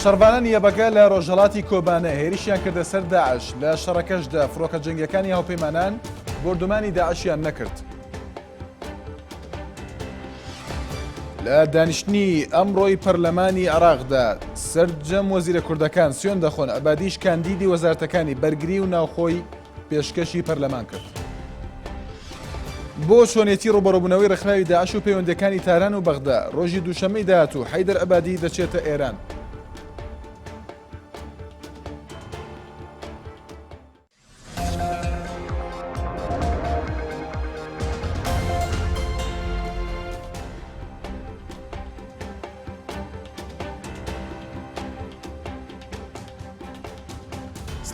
شەڕبانانی یەبەگە لە ڕۆژهەڵاتی کۆبانە هێرشیان کردە سەر داعش لە شەڕەکەشدا فڕۆکە جەنگیەکانی هاوپەیمانان بردومانی داعشیان نەکرد. لە دانیشتنی ئەمڕۆی پەرلەمانی عێراقدا سەرجەم وەزیرە کوردەکان سوێن دەخۆن ئەبادیش کاندیدی وەزارەتەکانی بەرگری و ناوخۆی پێشکەشی پەرلەمان کرد. بۆ چۆنێتی ڕوبەڕووبوونەوەی ڕێکخراوی داعش و پەیوەندەکانی تاران و بەغدا ڕۆژی دووشەمەی داهاتوو حەیدەر ئەبادی دەچێتە ئێران.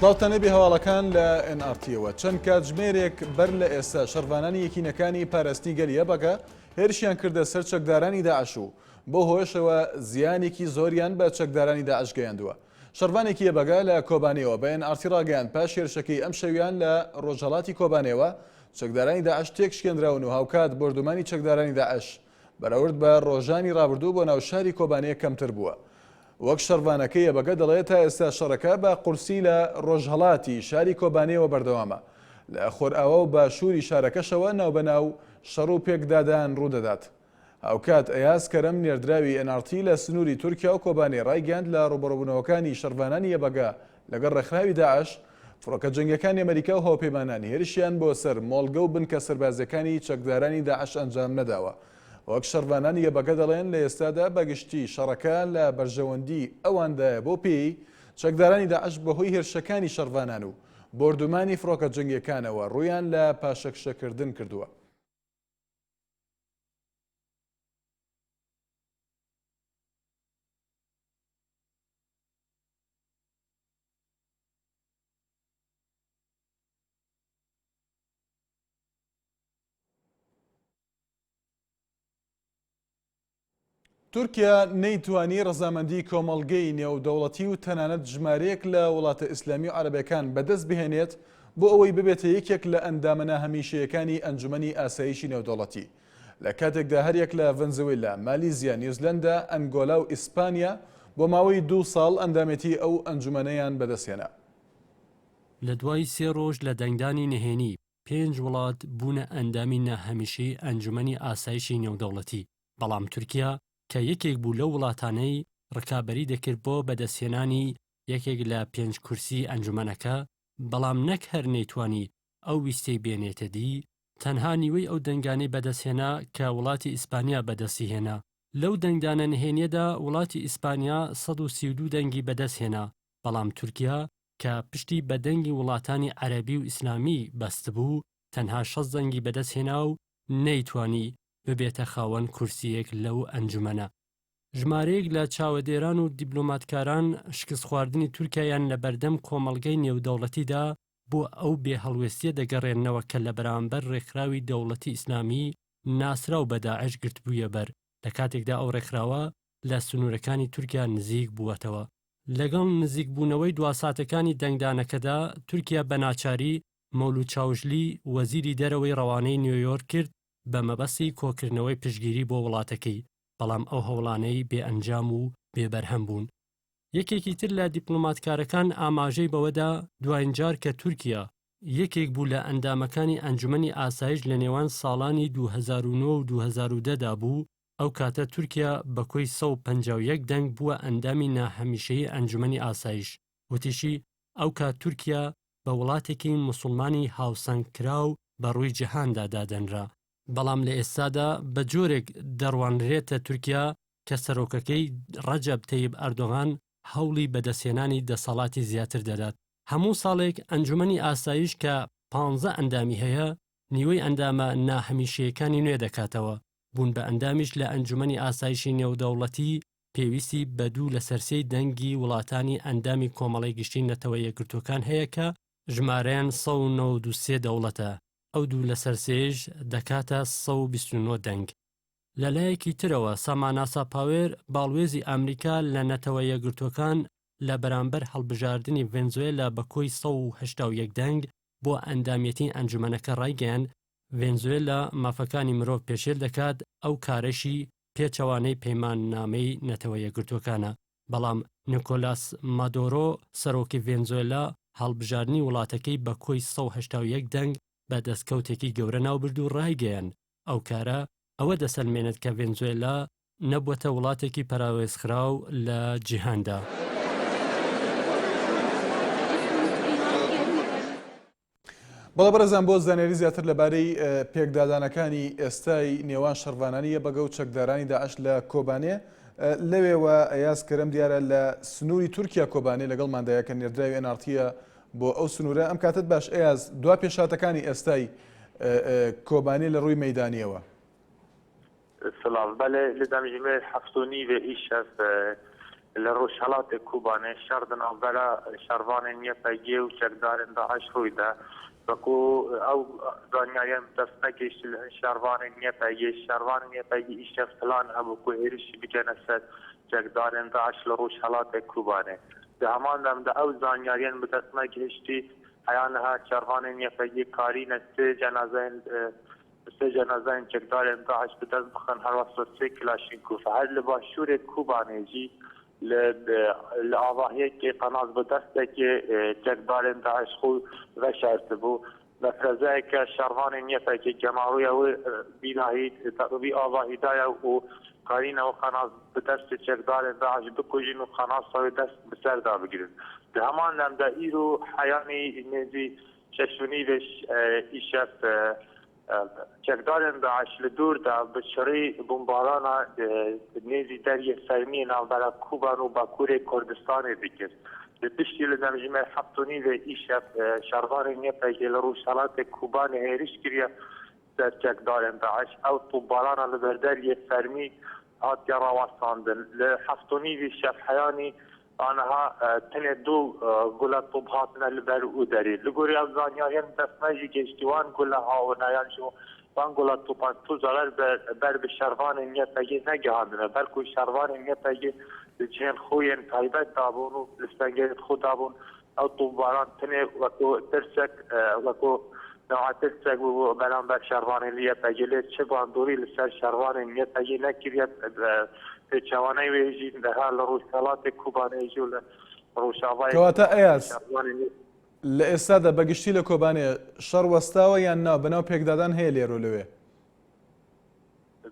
سڵاوتە نەبی هەواڵەکان لە NRTەوە چەند کاتژمێرێک بەر لە ئێستا شەڕبانانی یەکینەکانی پاراستنی گەلی یەبەگە هێرشیان کردە سەر چەکدارانی داعش و بۆ هۆشەوە زیانێکی زۆریان بە چەکدارانی داعش گەیاندووە. شەڕبانێکی یەبەگە لە کۆبانەوە بە NRT ڕاگەیاند پاش هێرشەکەی ئەم شەویان لە ڕۆژهەڵاتی کۆبانەوە چەکدارانی داعش تێکشکێنراون و هاوکات بردومانی چەکدارانی داعش بەراورد بە ڕۆژانی ڕابردوو بۆ ناو شاری کۆبانەیە کەمتر بووە. وەک شەڕبانەکەی یەبەگە دەڵێت تا ئێستا شەڕەکە بە قورسی لە ڕۆژهەڵاتی شاری کۆبانەیەوە بەردەوامە. لە خۆرئاوە و باشووری شارەکەشەوە ناوبەناو شەڕ و پێکدادان ڕوودەدات. هاوکات ئەیاز کەرەم نێردراوی NRT لە سنووری تورکیا و کۆبانێ ڕایگەاند لە ڕوبەڕووبوونەوەکانی شەڕبانانی یەبەگە لەگەڵ ڕێکخراوی داعش فڕۆکە جەنگیەکانی ئەمریکا و هاوپەیمانانی هێرشیان بۆ سەر مۆڵگە و بنکە سەربازەکانی چەکدارانی داعش ئەنجام نەداوە. وەک شەڕبانانی یەبەگە دەڵێن لە ئێستادا بەگشتی شەڕەکە لە بەرژەوەندی ئەواندایە بۆ پێی چەکدارانی داعش بەهۆی هێرشەکانی شەڕبانان و بردومانی فڕۆکە جەنگیەکانەوە ڕوویان لە پاشەکشەکردن کردووە. تورکیا نەیتوانی ڕەزامەندی کۆمەڵگەی نێودەوڵەتی و تەنانەت ژمارەیەک لە وڵاتە ئیسلامی و عەرەبیەکان بەدەست بهێنێت بۆ ئەوەی ببێتە یەکێک لە ئەندامە ناهەمیشەیەکانی ئەنجومەنی ئاسایشی نێودەوڵەتی. لە کاتێکدا هەریەک لە ڤەنزوێلا، مالیزیا، نیوزیلەندا، ئەنگۆلا و ئیسپانیا بۆ ماوەی 2 ساڵ ئەندامەتی ئەو ئەنجومەنەیان بەدەستهێنا. لە دوای 3 ڕۆژ لە دەنگدانی نهێنی 5 وڵات بوونە ئەندامی ناهەمیشەی ئەنجومەنی ئاسایشی نێودەوڵەتی. بەڵام تورکیا کە یەکێک بوو لەو وڵاتانەی ڕکابەری دەکرد بۆ بەدەستهێنانی یەکێک لە 5 کورسی ئەنجومەنەکە، بەڵام نەک هەر نەیتوانی ئەو ویستەی بێنێتە دی، تەنها نیوەی ئەو دەنگانەی بەدەستهێنا کە وڵاتی ئیسپانیا بەدەستی هێنا. لەو دەنگدانە نهێنیەدا وڵاتی ئیسپانیا 132 دەنگی بەدەستهێنا، بەڵام تورکیا کە پشتی بە دەنگی وڵاتانی عەرەبی و ئیسلامی بەست بوو تەنها 6 دەنگی بەدەستهێنا و نەیتوانی ببێتە خاوەن کورسیەک لەو ئەنجومەنە. ژمارەیەک لە چاوەدێران و دیبلۆماتکاران شکست خواردنی تورکیایان لە بەردەم کۆمەڵگەی نێودەوڵەتیدا بۆ ئەو بێهەڵوێستیە دەگەڕێنەوە کە لە بەرامبەر ڕێکخراوی دەوڵەتی ئیسلامی ناسرا و بە داعش گرتبوویە بەر، لە کاتێکدا ئەو ڕێکخراوە لە سنوورەکانی تورکیا نزیک بووەتەوە. لەگەڵ نزیکبوونەوەی دواساتەکانی دەنگدانەکەدا تورکیا بە ناچاری مەولود چاوشلی وەزیری دەرەوەی ڕەوانەی نیویۆرک کرد بە مەبەستی کۆکردنەوەی پشگیری بۆ وڵاتەکەی، بەڵام ئەو هەوڵانەی بێئەنجام و بێبەرهەم بوون. یەکێکی تر لە دیپلۆماتکارەکان ئاماژەی بەوەدا دوایینجار کە تورکیا یەکێک بوو لە ئەندامەکانی ئەنجومەنی ئاسایش لە نێوان ساڵانی 2009 و 2010دا بوو، ئەو کاتە تورکیا بە کۆی 151 دەنگ بووە ئەندامی ناهەمیشەیی ئەنجومەنی ئاسایش. وتیشی ئەو کات تورکیا بە وڵاتێکی موسڵمانی هاوسەنگکراو بە ڕووی جیهاندا دادەنرا، بەڵام لە ئێستادا بە جۆرێک دەڕوانرێتە تورکیا کە سەرۆکەکەی ڕەجەب تەیب ئەردۆغان هەوڵی بەدەستهێنانی دەسەڵاتی زیاتر دەدات. هەموو ساڵێک ئەنجومەنی ئاسایش کە 15 ئەندامی هەیە نیوەی ئەندامە ناهەمیشەیەکانی نوێ دەکاتەوە. بوون بە ئەندامیش لە ئەنجومەنی ئاسایشی نێودەوڵەتی پێویستی بە 2 لە سەرسەی دەنگی وڵاتانی ئەندامی کۆمەڵی گشتی نەتەوە یەکگرتوەکان هەیە کە ژمارەیان 193 دەوڵەتە. ئەو 2 لە سەرسێژ دەکاتە 129 دەنگ. لەلایەکی ترەوە ساماناسا پاوێر باڵوێزی ئەمریکا لە نەتەوە یەکگرتوەکان لە بەرامبەر هەڵبژاردننی ڤێنزوێلا بە کۆی 181 دەنگ بۆ ئەندامەتی ئەنجومەنەکە ڕایگەیاند ڤێنزوێلا مافەکانی مرۆڤ پێشێل دەکات ئەو کارەشی پێچەوانەی پەیماننامەی نەتەوە یەکگرتوەکانە. بەڵام نیکۆلاس مادۆرۆ سەرۆکی ڤێنزوێلا هەڵبژاردننی وڵاتەکەی بە کۆی 181 دەنگ بە دەستکەوتێکی گەورە ناوبرد و ڕایگەیان ئەو کارە ئەوە دەسەلمێنێت کە ڤێنزوێلا نەبووەتە وڵاتێکی پەراوێزخراو لە جیهاندا. بەڵێ بەرەزان بۆ زانیاری زیاتر لەبارەی پێکدادانەکانی ئێستای نێوان شەڕڤانانیە بەگە و چەکدارانی داعش لە کۆبانێ لەوێوە ئەیاز کەرەم دیارە لە سنووری تورکیا کۆبانێ لەگەڵماندایە کە نێردراوی ئەنارتیە بۆ ئەو سنوورە ئەم کاتت باش ئەیاز دوا پێشاتەکانی ئێستای کۆبانێ لە ڕووی مەیدانیەوە. سلام بله لدمجمه حفتونی و ایشف لروشالات کوبانه شردن اولا شروان نیه پیگه و چکدارن داعش رویده بکو او دانیایم دستنکش شروان نیه پیگه ایشف فلان هم کو هرش بکنه سد چکدارن داعش لروشالات کوبانه ده همان دم ده او دانیایم دستنکشتی حیانها شروان نیه پیگه کاری نسته جنازه چکدارن داعش به دست بخن هر وقت 3 کلاشینکوف هر لباشور کوبانیجی لآواهی که قناز به دسته که چکدارن داعش خود وشارت بو مفرزه که شروان نیفه که جماعوی و بیناهی تقوی آواهی دایا و قارین و قناز به دست چکدارن داعش بکجین و قناز سوی دست بسر دا بگیرن ده همان دم دا ایرو حیانی نزی ششونی وش ایشف چکدارن داعش لدور دا بشری بمبارانا نیزی دریه سرمی ناوبرا کوبان و باکور کردستان دیگر بشتی لزمجمه حفتونی و ایشف شروان نیپا لروشالات کوبان هیرش کریا در چکدارن داعش او بمبارانا لبردریه سرمی هات یرا واساندن لحفتونی و شف حیانی آنها تنه دو گلت طبهاتنا لبر او داري لگوری افزانیان دستمجی گشتیوان گله ها و نیان شو وان گلت طبهات تو زرر بر به شروان نیپگی نگهاندنه بلکو شروان نیپگی جهن خوین تایبت دابون و لستنگیت خود دابون او طباران تنه وکو ترسک وکو نوع ترسک و بنام بر شروان نیپگی لیت چه باندوری لسر شروان نیپگی نکریت چوانه ویجی ده حال روشالات کوبانه جول روشاوای کەواتە ئەیاز لە ئێستادا بەگشتی لە کۆبانێ شەڕ وەستاوە یان نا بەناو پێکدادان هەیە لێرە لەوێ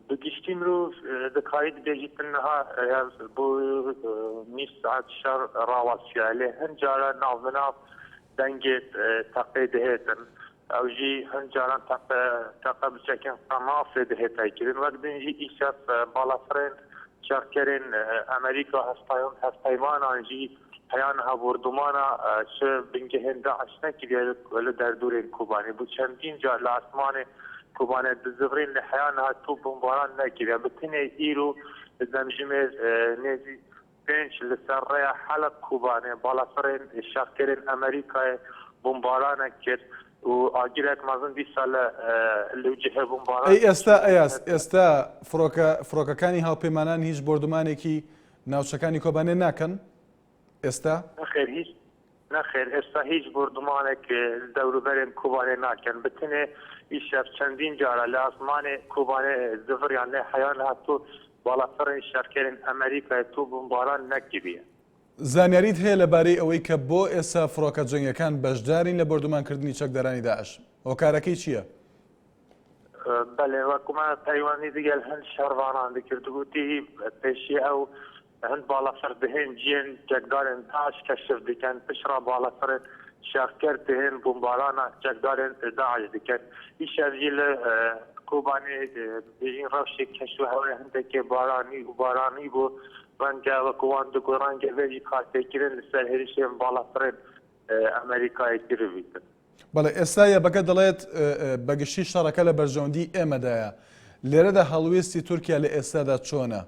بگشتی مرو دکایت بێژیتنها بۆ نیست ساعت شەڕ ڕاوەستیە لێ هەنجارە ناو دەنگێت تەقێ دەهێتن ئەوژی هەنجاران تەقە بچەکەن قەمافێ دەهێتایکردن وەک دنجی ئیشەف باڵافرێن شاركرين امريكا هستايمان جي حيانها بوردمانا ش بنجهن داعش نكري لدردورين كوباني بو چندين جا لاسمان كوباني دزغرين لحيانها تو بمباران نكري بتني ايرو زمجمه نزي بنش لسرية حلب كوباني بالافرين شاركرين امريكا بمباران كر و ئاگرێک مازن دی ساڵە لەوجهێ بمباران ئەی ئێستا ئەیاز ئێستا فڕۆکەکانی هاوپەیمانان هیچ بردومانێکی ناوچەکانی کۆبانێ ناکەن ئێستا نەخێر ئێستا هیچ بردومانێک دەوروبەرێن کوبانێ ناکەن بتنێ ئیشەف چەندین جارە لە ئاسمانێ کوبانێ زڤریان لێ حەیان هاتوو باڵافڕێن شارکێرن ئەمریکای تو بمباران نەکردیە زانیاریت هەیە لەبارەی ئەوەی کە بۆ ئێستا فڕۆکە جەنگیەکان بەشدارین لە بردومانکردنی چەکدارانی داعش هۆکارەکەی چییە؟ بەڵێ وەکومان پەیوەندی دیگەل هەند شەڕوانان دەکردگوتی پێشی ئەو هەند باڵەفەر دەهێن جێن چەکدارن داعش کەشف دەکەن پشڕا باڵەفەرن شارکەر دەهێن بمبارانە چەکدارن داعش دەکەن ئیشەڤژی لە کۆبانێ بێژین ڕەوشێک کەشوهەوەی هەندێکێ بارانی بۆ رنگا وکوان دو رنگ ویجی کاتی کردن لسر هریشیم بالا فرد امریکایی کردید. بله ئێستا بەگە دەڵێت بەگشتی شەڕەکە لە بەرژەوەندی ئێمەدایە لێرەدا هەڵوێستی تورکیا لە ئێستادا چۆنە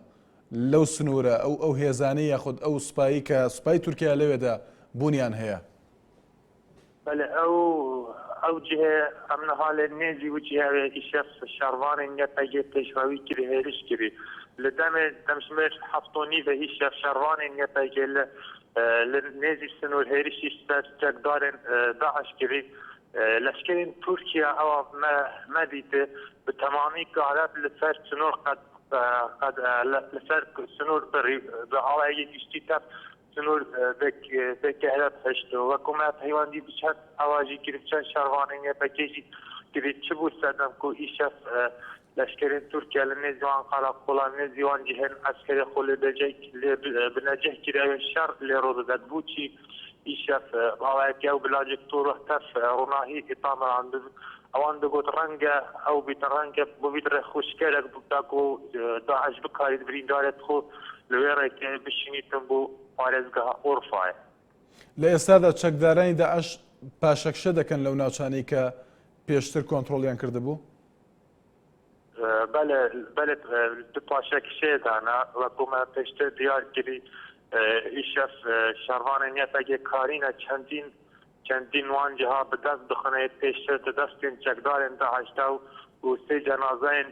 لەو سنوورە ئەو هێزانەی یاخود ئەو سوپایی کە سوپای تورکیا لەوێدا بوونیان هەیە. بله ئەو جهێ ئەم نەهالێ نێزی وچی هەوێ ئیشەف شەڕوانێ نەپەیگێ پێشواوی کردی هێرش کردی لدمه دمشمر حفتوني به هیچ شروان نپیجل لنزی سنور هریشی چکدارن داعش کری لشکرین ترکیه او ما دیده به تمامی کارات لسر سنور قد قد لسر سنور بهواي يشتيت سنور بك هذا حشت وكما حيوان دي بشهد أواجي كريتشان شروانين بكيجي كريتشبو سادم كو إيشاف لشكرين تركيا لنزوان قال قولا نزوان جهن عسكري خلي بجيك بنجح كده الشر اللي رودت بوتشي إيشاف هواي كيو بلاجك طور تف رناهي إطامر عند اوان دقوت رنگه او بیت رنگه بو بیت خوشکلک بوداکو داعش بکارید برین دارد خو لویره که بشینیتن بو پارێزگەها ئۆرفایە. لە ئێستادا چەکدارانی داعش پاشەکشە دەکەن لەو ناوچانەی کە پێشتر کۆنتڕۆڵیان کردبوو؟ بەڵێ پاشەکشەیەدانا وەکومە پێشتر دیارکردی ئیشەف شەڕوانێنیەتەگێ کارینە چەندین وان جیها بەدەست بخەنێت پێشتر دەستێن چەکدارێن داعشدا و سێ جەنازەیەن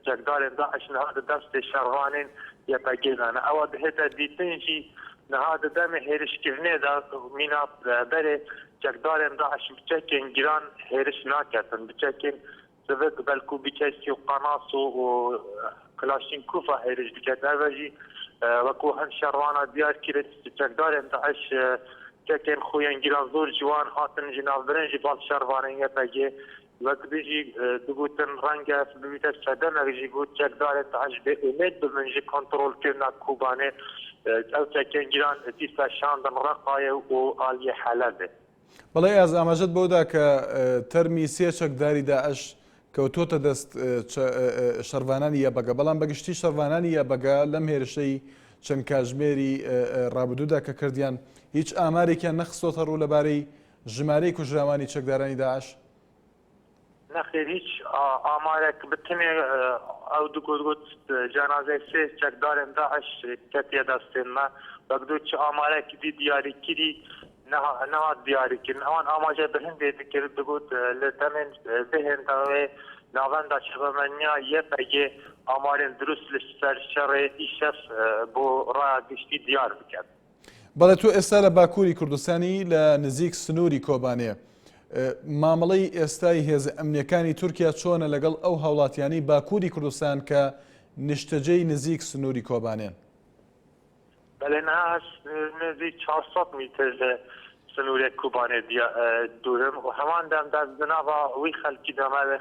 چەکدارێن داعش نەهاتە دەستێ شەڕوانێن یەپەگێدانە ئەوە دهێتە دیتنجی نەهاتە دەمە هێرشکردنێدا مینا بەرێ چەکدارێن داعش بچەکێن گیران هێرش ناکەتن بچەکێن سبب بلکو بچەکی و قەناس و کلاشینکۆفا هێرش بکەت ئەڤەژی وەکو هەند شەڕوانە دیار کرد چەکدارێن داعش چەکێن خۆیان گیران زۆر جوان هاتن ژناوبرنجی باڵ شەڕوانێن یەپەگێ وەک بژی دگوتن ڕەنگە ببیتە سەدەمەژی گوت چەکدارێن داعش بێ ئومێد ببنجی کۆنتڕۆڵکردنا کوبانێ ئەو چەکێن گیران دیسا شاندن ڕەقایە و ئالیە حەلەبێ. بەڵێ ئاز ئاماژەت بۆدا کە تەرمی سێ چەکداری داعش کەوتۆتە دەست شەڕوانانی یابەگە بەڵام بەگشتی شەڕوانانی یابەگە لەم هێرشەی چەند کاتژمێری ڕابردوودا کە کردیان هیچ ئامارێکیان نەخستۆتە ڕوو لەبارەی ژمارەی کوژراوانی چەکدارانی داعش؟ نەخێر هیچ ئامارێک بتنێ ئەو دوگوت جەنازەی سێ چەکدارێن داعش کە تێدەستێنمە وەکدو چ ئامارێکی دی دیاریکردی نەهات دیاریکردن ئەوان ئاماژە بە هەندێ دکرد دەگوت لە دەمێن بهێنەوەی ناوەندا شەڕەمەنیا یەپەگێ ئامارێن دروست لەسەر شەڕێ ئیشەف بۆ ڕاگشتی دیار بکات. بەڵێ تۆ ئێستا لە باکووری کوردستانی لە نزیک سنووری کۆبانێ مامەڵەی ئێستای هێز ئەمنیەکانی تورکیا چۆنە لەگەڵ ئەو هاوڵاتیانی باکووری کوردستان کە نیشتەجەی نزیک سنووری کۆبانێن؟ بەڵێ نزیک 400 میتر لە سنوورێک کوبانێ دوورم و هەمان دەمدا بناوە وی خەلکی دەماوێ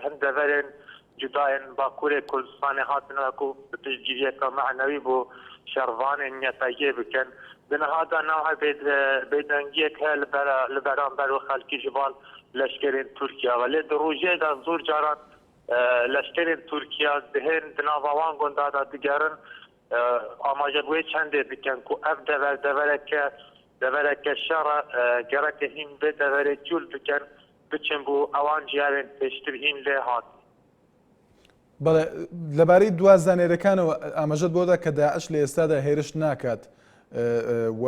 هەم دەڤەرێن جودایەن باکوورێ کوردستانی هاتنەوەکو پشتگیریەکە معنەوی بۆ شەڕوانێن نیەتەگێ بکەن بنەهادا ناوە بێدەنگیەک هەیە لە بەرامبەر و خەلکی ژبال لەشکرێن تورکیاوە لێ ڕۆژێدا زۆر جاران لەشکرێن تورکیا دهێن دناوەوان گۆندادا دیگەرن ئاماژەبووی چەندێ بکەن و ئەف دەڤەرەکە شەڕە گەڕەکە هین بێ دەڤەرێک جوول بکەن بچن بۆ ئەوان جیارێن پێشتر هین لێ هات. بەڵێ لەبارەی دوازانێرەکانەوە ئاماژەت بۆدا کە داعش لە ئێستادا هێرش ناکات و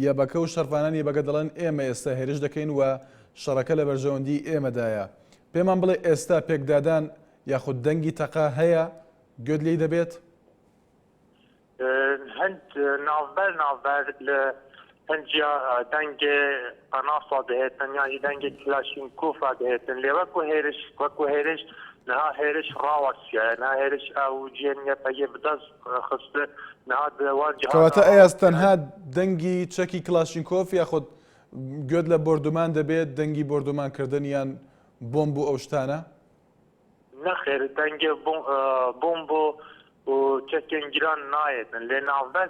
یەبەکە و شەڕوانانی یەبەکە دەڵێن ئێمە ئێستا هێرش دەکەین و شەڕەکە لە بەرژەوەندی ئێمەدایە. پێمان بڵێ ئێستا پێکدادان یاخود دەنگی تەقا هەیە گوێت لێی دەبێت؟ هەند ناوبەر لە هەنجیا دەنگێ قەناسا دەهێتن یانی دەنگێ کلاشینکۆفا دەهێتن لێ وەکو هێرش نها هێرش ڕاوەسیە نها هێرش ئەو جێنیە پەگێ بدەست خستە نها دەوان کەواتە ئەیاز تەنها دەنگی چەکی کلاشینکۆف یاخود گوێت لە بۆردومان دەبێت دەنگی بۆردومانکردن یان بۆمب بوو ئەو شتانە؟ نەخێر دەنگێ بۆمب و چەکێن گیران نایەتن لێ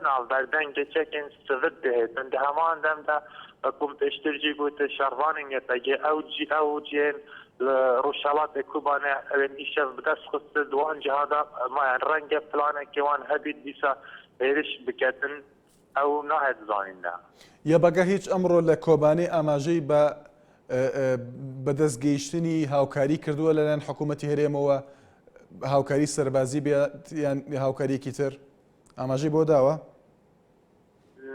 ناوبەر دەنگێ چەکێن سڤت دەهێتن دە هەمان دەمدا وەکوم پێشترجی گوتە شەڕوانێن یەپەگێ ئەو جێن ڕۆژهەڵاتێک کوبانە ئەوێن ئیشەف بدەست خستە دوان جیهادا مایان ڕەنگە پلانێکێوان هەبیت دیسا هێرش بکەتن ئەو ناهێت زانیندا. یەبەگە هیچ ئەمڕۆ لە کۆبانەی ئاماژەی بە بەدەستگەیشتنی هاوکاری کردووە لەلایەن حکوومەتی هەرێمەوە هاوکاری سەربازی بێت یان هاوکاریەکی تر ئاماژەی بۆ داوە؟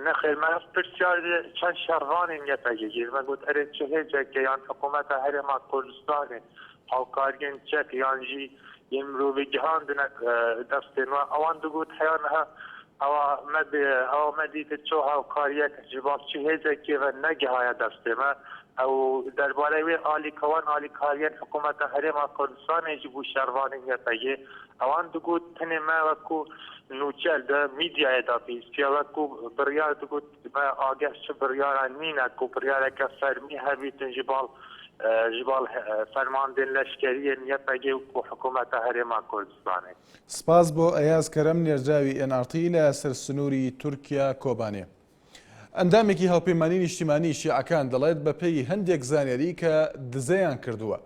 نەخێر مەس پرسیار چەند شەڕوانێن یەپەگێ مەگوت ئەرێ چ هێجێکە یان حکوومەتە هەرێما کوردستانێ هاوکارگەن چەک یانژی یان مرۆڤی جیهاندنە دەستێنوە ئەوان دەگوت هەیانها ئەو مەدیتە چۆ هاوکاریەک جبال چی هێزێکی نەگەهایە دەستێمە ئەو دەربارەی وێ ئالیکەوان ئالیکاریان حکوومەتە هەرێما کوردستانێکی بوو شەڕوانی یەپەیێ ئەوان دەگوت تنێ ما وەکو نوچەل دە میدیایەدا پێویستە وەکو بڕیار دەگوت ئاگەش چ بڕیاران نینە و بڕیارێکە فەرمی هەبیتن جبال فەرماندن لەشکریە یەپەیێ و حکوومەتە هەرێما کوردستانێ. سپاس بۆ ئەیاز کەرەم نێرجاوی NRT لە سەر سنووری تورکیا کۆبانێ. ئەندامێکی هاوپەیمانی نیشتیمانی شیعەکان دەڵێت بەپێی هەندێک زانیاری کە دزەیان کردووە.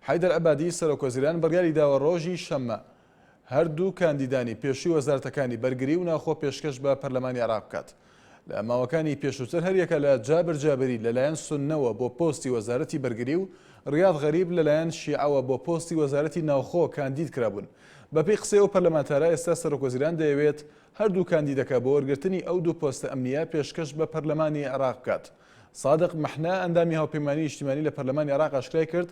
حەیدەر عەبادی سەرۆکوەزیران بڕیاری داوە ڕۆژی شەممە هەردوو کاندیدانی پێشووی وەزارەتەکانی بەرگری و ناوخۆ پێشکەش بە پەرلەمانی عێراق بکات. لە ماوەکانی پێشووتر هەریەکە لە جابر جابری لەلایەن سوننەوە بۆ پۆستی وەزارەتی بەرگری و ڕیاض غەریب لەلایەن شیعەوە بۆ پۆستی وەزارەتی ناوخۆ کاندید کرابوون. بەپێی قسەی ئەو پەرلەمانتارە ئێستا سەرۆکوەزیران دەیەوێت هەردوو کاندیدەکە بۆ وەرگرتنی ئەو دوو پۆستە ئەمنیە پێشکەش بە پەرلەمانی عێراق بکات. صادق مەحنا ئەندامی هاوپەیمانی نیشتیمانی لە پەرلەمانی عێراق ئاشکرای کرد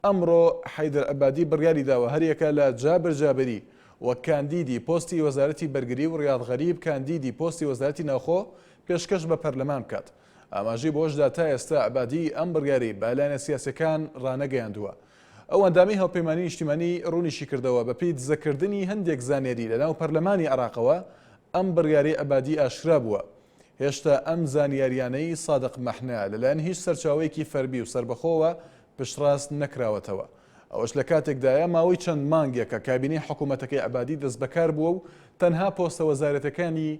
ئەمڕۆ حەیدەر عەبادی بڕیاری داوە هەریەکە لە جابر جابری وەک کاندیدی پۆستی وەزارەتی بەرگری و ڕیاض غەریب کاندیدی پۆستی وەزارەتی ناوخۆ پێشکەش بە پەرلەمان بکات. ئاماژەی بۆشدا تا ئێستا عەبادی ئەم بڕیاری بەلایەنە سیاسیەکان ڕانەگەیاندووە. ئەو ئەندامی هاوپەیمانی نیشتیمانی ڕوونیشی کردەوە بەپێی دزەکردنی هەندێک زانیاری لەناو پەرلەمانی عێراقەوە ئەم بڕیاری عەبادی ئاشکرا بووە. هێشتا ئەم زانیاریانەی صادق مەحنا لەلایەن هیچ سەرچاوەیەکی فەرمی و سربەخۆوە پشتڕاست نەکراوەتەوە. ئەوەش لە کاتێکدایە ماوەی چەند مانگێکە کابینەی حکوومەتەکەی عەبادی دەست بەکار بووە و تەنها پۆستە وەزارەتەکانی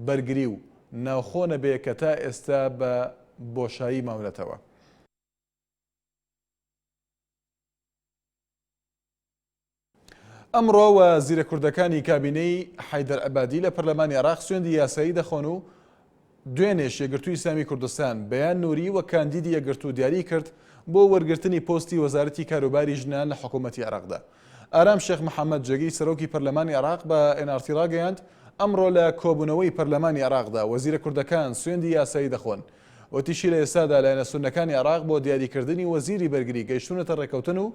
بەرگری و ناوخۆ نەبێ کە تا ئێستا بە بۆشایی ماونەتەوە. ئەمڕۆ وەزیرە کوردەکانی کابینەی حەیدەر عەبادی لە پەرلەمانی عێراق سوێندی یاسایی دەخۆن و دوێنێش یەکگرتووی ئیسلامی کوردستان بەیان نووری وە کاندیدی یەکگرتوو دیاری کرد بۆ وەرگرتنی پۆستی وەزارەتی کاروباری ژنان لە حکوومەتی عێراقدا. ئارام شێخ محەممەد جەگی سەرۆکی پەرلەمانی عێراق بە NRT ڕاگەیاند ئەمڕۆ لە کۆبوونەوەی پەرلەمانی عێراقدا وەزیرە کوردەکان سوێندی یاسایی دەخۆن. وتیشی لە ئێستادا لایەنە سوننەکانی عێراق بۆ دیاریکردنی وەزیری بەرگری گەیشتونەتە ڕێکەوتن و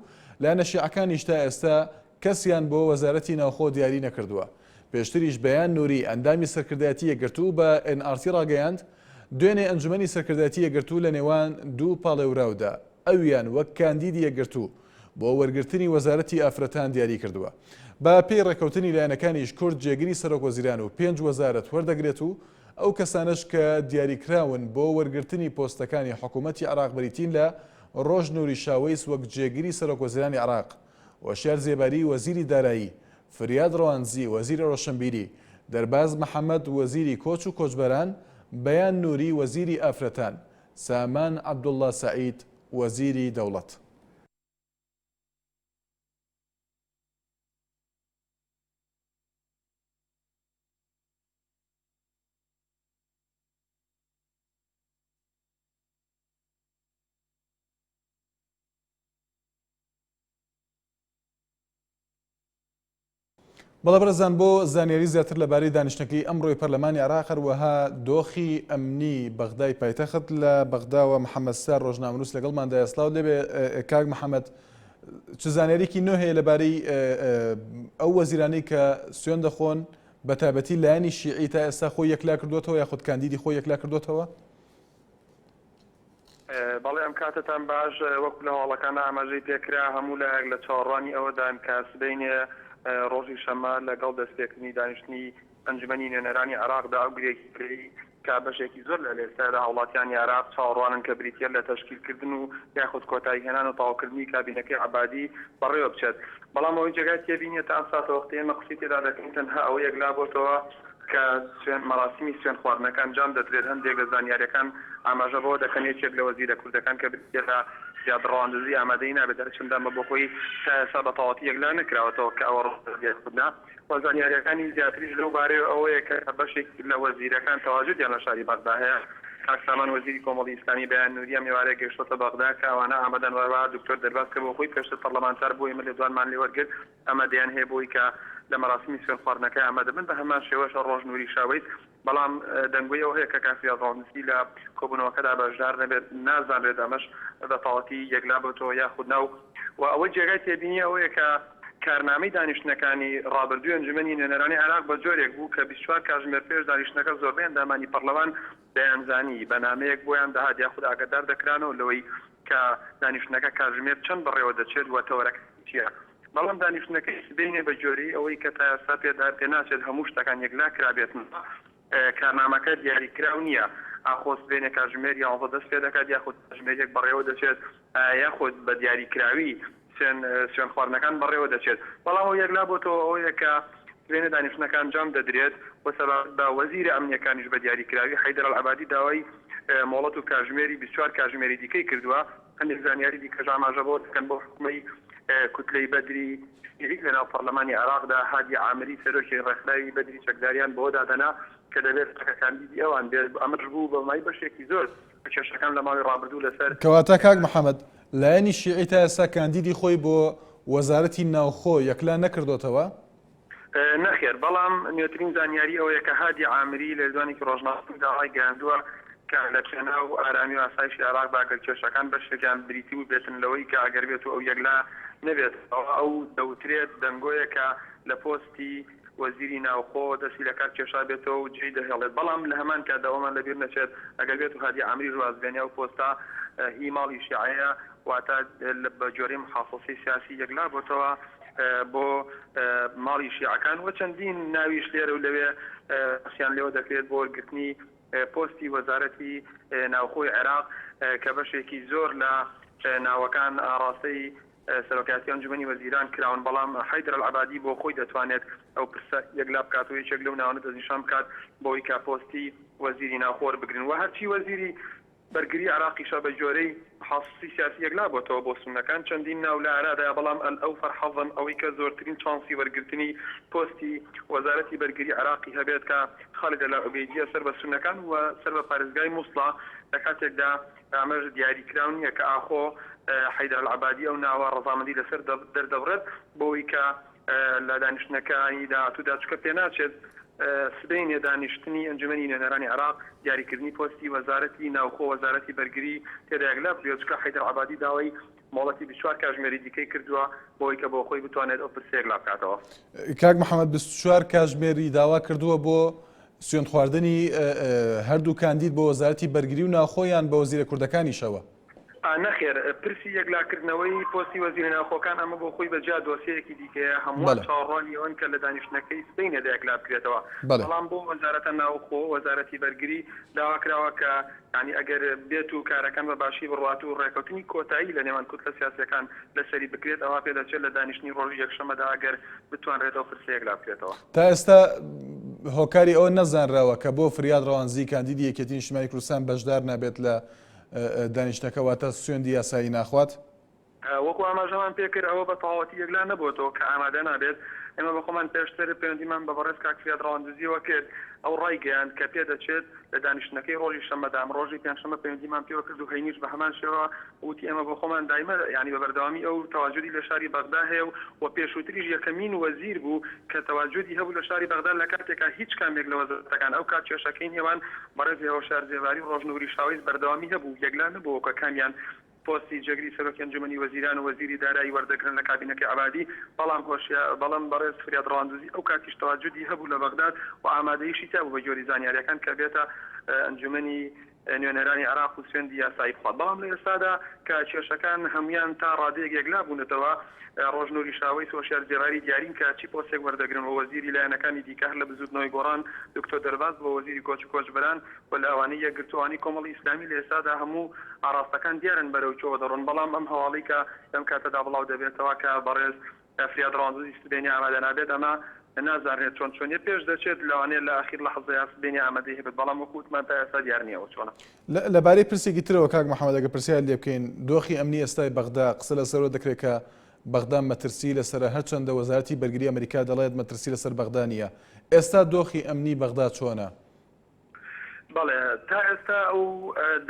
لایەنە شیعەکانیش تا ئێستا کەسیان بۆ وەزارەتی ناوخۆ دیاری نەکردووە. پێشتریش بەیان نووری ئەندامی سەرکردایەتی یەکگرتوو بە NRT ڕاگەیاند دوێنێ ئەنجومەنی سەرکردایەتی یەکگرتوو لە نێوان دوو پاڵێوراودا ئەویان وەک کاندیدی یەکگرتوو بۆ وەرگرتنی وەزارەتی ئافرەتان دیاری کردووە. بە پێی ڕێکەوتنی لایەنەکانیش کورد جێگیری سەرۆکوەزیران و 5 وەزارەت وەردەگرێت و ئەو کەسانش کە دیاریکراون بۆ وەرگرتنی پۆستەکانی حکوومەتی عێراق بریتین لە ڕۆژنووری شاوەیس وەک جێگیری سەرۆکوەزیرانی عێراق، وەشیار زێباری وەزیری دارایی، فریاد ڕەوانزی وەزیری ڕۆشنبیری، دەرباز محەممەد وەزیری کۆچ و کۆچبەران، بەیان نووری وەزیری ئافرەتان، سامان عەبدوڵڵا سەعید وەزیری دەوڵەت. بەڵێبەرزان بۆ زانیاری زیاتر لەبارەی دانیشتنەکەی ئەمڕۆی پەرلەمانی عێراق هەروەها دۆخی ئەمنی بەغدای پایتەخت لە بەغداوە محەممەد سار ڕۆژنامەنووس لەگەڵماندا ئەسلااو لێبێ کاک محەممەد چ زانیاریکی نوێ هەیە لەبارەی ئەو وەزیرانەی کە سوێن دەخۆن بە تایبەتی لایەنی شیعی تا ئێستا خۆی یەکلا کردوێتەوە یاخود کاندیدی خۆی یەکلا کردوێتەوە؟ بەڵێ ئەم کاتتان باش وەکو لە هەواڵەکان ئاماژەی پێکرا هەموو لایەک لە چاوەڕوانی ئەوەدان کە سبەینێ ڕۆژی شەمە لەگەڵ دەستپێکردنی دانیشتنی ئەنجومەنی نوێنەرانی عێراقدا ئەو گرێکی کردی کە بەشێکی زۆر لە لێستادا هەوڵاتیانی عێراق چاوەڕوانن کە بریتیە لە تەشکیلکردن و یاخود کۆتایی هێنان و تەواوکردنی کابینەکەی عەبادی بەڕێوە بچێت. بەڵام ئەوەی جێگای تێبینێت تا ئەم ساتە وەختەیە ئێمە قسەی تێدا دەکەین تەنها ئەوە یەکلا بۆتەوە کە مەراسیمی سوێن خواردنەکان جام دەدرێت هەندێک لە زانیاریەکان ئاماژە بۆ دەکەن یەکێک لە وەزیرە کوردەکان کە بریتە لە زیادڕەواندزی ئامادەی نابێت دەرچەندان بە خۆی تا ئێستا بە تەواوەتی یەکلا نەکراوەتەوە کە ئەوە ڕۆژێکنا و زانیاریەکانی زیاتریش لەو بارەیە ئەوەیە کە بەشێک لە وەزیرەکان تەواجودیان لە شاری بەغدا هەیە. کاک سامان وەزیری کۆمەڵی ئیسلامی بەیان نووریە میوارەیە گەیشتۆتە بەغدا کە ئەوانە ئامادەن وەرەوە دکتۆر دەرباز کە بۆ خۆی پێشتر پەرلەمانتار بوو ئێمە لێ دوانمان لێ وەرگرت ئەمادەیان هەیە بۆی کە لە مەراسیمی سوێن خواردنەکەی ئامادە بن بە هەمان شێوەش ڕۆژنووری شاوەیت. بەڵام دەنگۆی ئەوە هەیە کە کافی ڕۆنسی لە کۆبوونەوەکەدا بەشدار نەبێت نازانرێت ئەمەش بە تەواوەتی یەکلا بێتەوە یاخود ناو و ئەوە جێگای تێبینی ئەوەیە کە کارنامەی دانیشتنەکانی ڕابردووی ئەنجومەنی نوێنەرانی عێراق بە جۆرێک بوو کە 24 کاتژمێر پێش دانیشتنەکە زۆربەی ئەندامانی پەرلەمان دەیانزانی بە نامەیەک بۆیان داهات یاخود ئاگادار دەکرانەوە لەوەی کە دانیشتنەکە کاتژمێر چەند بەڕێوە دەچێت وە تەوەرەکە چییە. بەڵام دانیشتنەکەی سبینێ بە جۆری ئەوەی کە تا ئێستا پێ ناچێت هەموو شتەکان یەکلا کرابێتن کارنامەکە دیاریکراو نییە. ئاخۆ سبینێ کاتژمێر 11 دەست پێ دەکات یاخود کاتژمێرێک بەڕێوە دەچێت یاخود بە دیاریکراوی سوێن خواردنەکان بەڕێوە دەچێت. بەڵام ئەو یەکلا بۆتەوە ئەوەیە کە سبینە دانیشتنەکان جام دەدرێت و سەبارەت بە وەزیرە ئەمنیەکانیش بە دیاریکراوی حەیدەر العەبادی داوای مۆڵەت و کاتژمێری 24 کاتژمێری دیکەی کردووە. هەندێک زانیاری دیکەش ئاماژە بۆ دەکەن بۆ حکومەی کوتلەی بەدری لەناو پەرلەمانی عێراقدا هادی عامری سەرۆکی ڕێکخراوی بەدری چەکداریان بۆ دادەنا کە دەبێت کاندیدی ئەوان بێت ئەمەش بوو بەمای بەشێکی زۆر کێشەکان لە ماوەی ڕابردوو لەسەر کەواتە کاک محەممەد لایەنی شیعی تا ئێستا کاندیدی خۆی بۆ وەزارەتی ناوخۆ یەکلا نەکردوتەوە؟ نەخێر، بەڵام نوێترین زانیاری ئەوەیە کە هادی عامری لە دوانی ڕۆژنامەی داوای گەیاندووە کە لە پێناو ئارامی و ئاسایشی عێراق باگەر کێشەکان بەشێکیان بریتی و بێتن لەوەی کە ئەگەر بێت و ئەو یەکلا نەبێت ئەو دەوترێت دەنگۆیەکە لە پۆستی وەزیری ناوخۆ دەستی لە کار کێشا بێتەوە و جێی دەهێڵێت. بەڵام لە هەمان کاتداوەمان لەبیر نەچێت ئەگەر بێت و هادی عامری ڕازبێنیا و پۆستا هی ماڵی شیعەیە واتە بە جۆرەی محافڵەی سیاسی یەکلا بۆتەوە بۆ ماڵی شیعەکان و چەندین ناویش لێرە و لەوێ سیان لێوە دەکرێت بۆ وەرگرتنی پۆستی وەزارەتی ناوخۆی عێراق کە بەشێکی زۆر لە ناوەکان ئاڕاستەی سەرۆکاتی ئەنجومەنی وەزیران کراون. بەڵام حەیدەر العەبادی بۆ خۆی دەتوانێت ئەو پرسە یەکلا بکات و یەکێک لەو ناوانە دەستنیشان بکات بۆی کە پۆستی وەزیری ناوخۆ بگرن و هەرچی وەزیری بەرگری عراقیشە بە جۆرەی حاسی سیاسی یەکلا بۆتەوە بۆ سونەکان چەندین ناو لە عێراقدا. بەڵام ئەو فەرحەزن ئەوەی کە زۆرترین چانسی وەرگرتنی پۆستی وەزارەتی بەرگری عراقی هەبێت کە خالد العوبەیدیە سەر بە سونەکان و سەر بە پارێزگای مووسڵا لە کاتێکدا ئەمەش دیاریکراو نییە کە ئاخۆ حەیدەر العەبادی ئەو ناوە ڕەزامەندی لەسەر دەردەبڕێت بۆی کە لە دانیشتنەکانی داهاتوودا چکە پێ ناچێت سبینێ دانیشتنی ئەنجومەنی نوێنەرانی عێراق دیاریکردنی پۆستی وەزارەتی ناوخۆ وەزارەتی بەرگری تێدا یەکلا بکرێت چکە حەیدەر العەبادی داوای مۆڵەتی 24 کاتژمێری دیکەی کردووە بۆی کە بۆ خۆی بتوانێت ئەو پرسە یەکلا بکاتەوە. کاک محەممەد 24 کاتژمێری داوا کردووە بۆ سوێن خواردنی هەردوو کاندید بۆ وەزارەتی بەرگری و ناوخۆیان بە وەزیرە کوردەکانیشەوە. نەخێر، پرسی یەکلاکردنەوەی پۆستی وەزیرە ناوخۆکان ئەمە بۆ خۆی بەجیا دۆسیەکی دیکەیە هەموو چاوەڕوانی ئەوەن کە لە دانیشتنەکەی سبینێدا یەکلا بکرێتەوە. بەڵام بۆ وەزارەتە ناوخۆ وەزارەتی بەرگری داواکراوە کە ینی ئەگەر بێت و کارەکان بە باشی بڕات و ڕێکەوتنی کۆتایی لە نێوان کوتلە سیاسیەکان لەسەری بکرێت ئەوە پێدەچێت لە دانیشتنی ڕۆژی یەکشەمەدا ئەگەر بتوانرێتەوە پرسە یەکلا بکرێتەوە. تا ئێستا هۆکاری ئەوە نەزانراوە کە بۆ فریاد ڕەوانزی کاندیدی یەکێتی نیشتیمانی کوردستان بەشدار نابێت لە دانیشتەکەواتە سوێندی یاسایی ناخوات. وەکو ئاماژەمان پێکرد ئەوە بە تەواوەتی یەکلا نەبووەوە کە ئامادە نابێت. ئێمە بە خۆمان پێشتر پەیوەندیمان بە بەڕێز کاک فریاد ڕەواندزیەوە کرد ئەو ڕایگەیاند کە پێدەچێت لە دانیشتنەکەی ڕۆژی شەمەدام ڕۆژی پێنجشەمە پەیوەندیمان پێوە کرد و هەینیش بە هەمان شێوە وتی ئێمە بە خۆمان دایمە ینی بە بەردەوامی ئەو تەواجودی لە شاری بەغدا هەیە و پێشووتریش یەکەمین وەزیر بوو کە تەواجودی هەبوو لە شاری بەغدا لە کاتێکا هیچ کامێک لە وەزارەتەکان ئەو کات کێشەکەی نێوان بەڕێزی هەوشار زێواری و ڕۆژنووری شاویز بەردەوامی هەبوو یەکلا نەبووە کە کامیان پۆستی جگری سەرۆکی ئەنجومەنی وەزیران و وەزیری دارایی وەردەگرن لە کابینەکەی عەبادی. بەڵام بەڕێز فریاد ڕەواندزی ئەو کاتیش تەواجودی هەبوو لە بەغداد و ئامادەییشی تا بوو بە جۆری زانیاریەکان کە بێتە ئەنجومەنی نوێنەرانی عێراق و سوێندی یاسایی بخوات. بەڵام لە ئێستادا کە کێشەکان هەمویان تا ڕادەیەک یەکلا بوونەتەوە ڕۆژنووری شاوەی سۆشیال جێراری دیارین کە چی پۆستێک وەردەگرن و وەزیری لایەنەکانی دیکە هەر لە بزودنەوەی گۆڕان دکتۆر دەرباز بۆ وەزیری کۆچ و کۆچبەران و لە ئەوانەی یەکگرتووانی کۆمەڵی ئیسلامی لە ئێستادا هەموو ئاراستەکان دیارن بەرەو چۆوە دەڕۆن. بەڵام ئەم هەواڵەی کە ئەم کاتەدا بڵاو دەبێتەوە کە بەڕێز فریاد ڕەواندزی سبینی ئامادە نابێت ئەمە نازانێت چۆن چۆنیە پێش دەچێت لەوانەیە لە ئاخیر لە حەزەیە سبینی ئامادەی هەبێت. بەڵام وەکووتمان تا ئێستا دیار نییەوە چۆنە. لەبارەی پرسێکی ترەوە کاک محەممەد ئەگە پرسیار لێ بکەین دۆخی ئەمنی ئێستای بەغدا قسە لەسەرەوە دەکرێت کە بەغدا مەترسی لەسەر هەرچەندە وەزارەتی بەرگری ئەمریکا دەڵێت مەترسی لەسەر بەغدا نیە. ئێستا دۆخی ئەمنی بەغدا چۆنە؟ بەڵێ تا ئێستا ئەو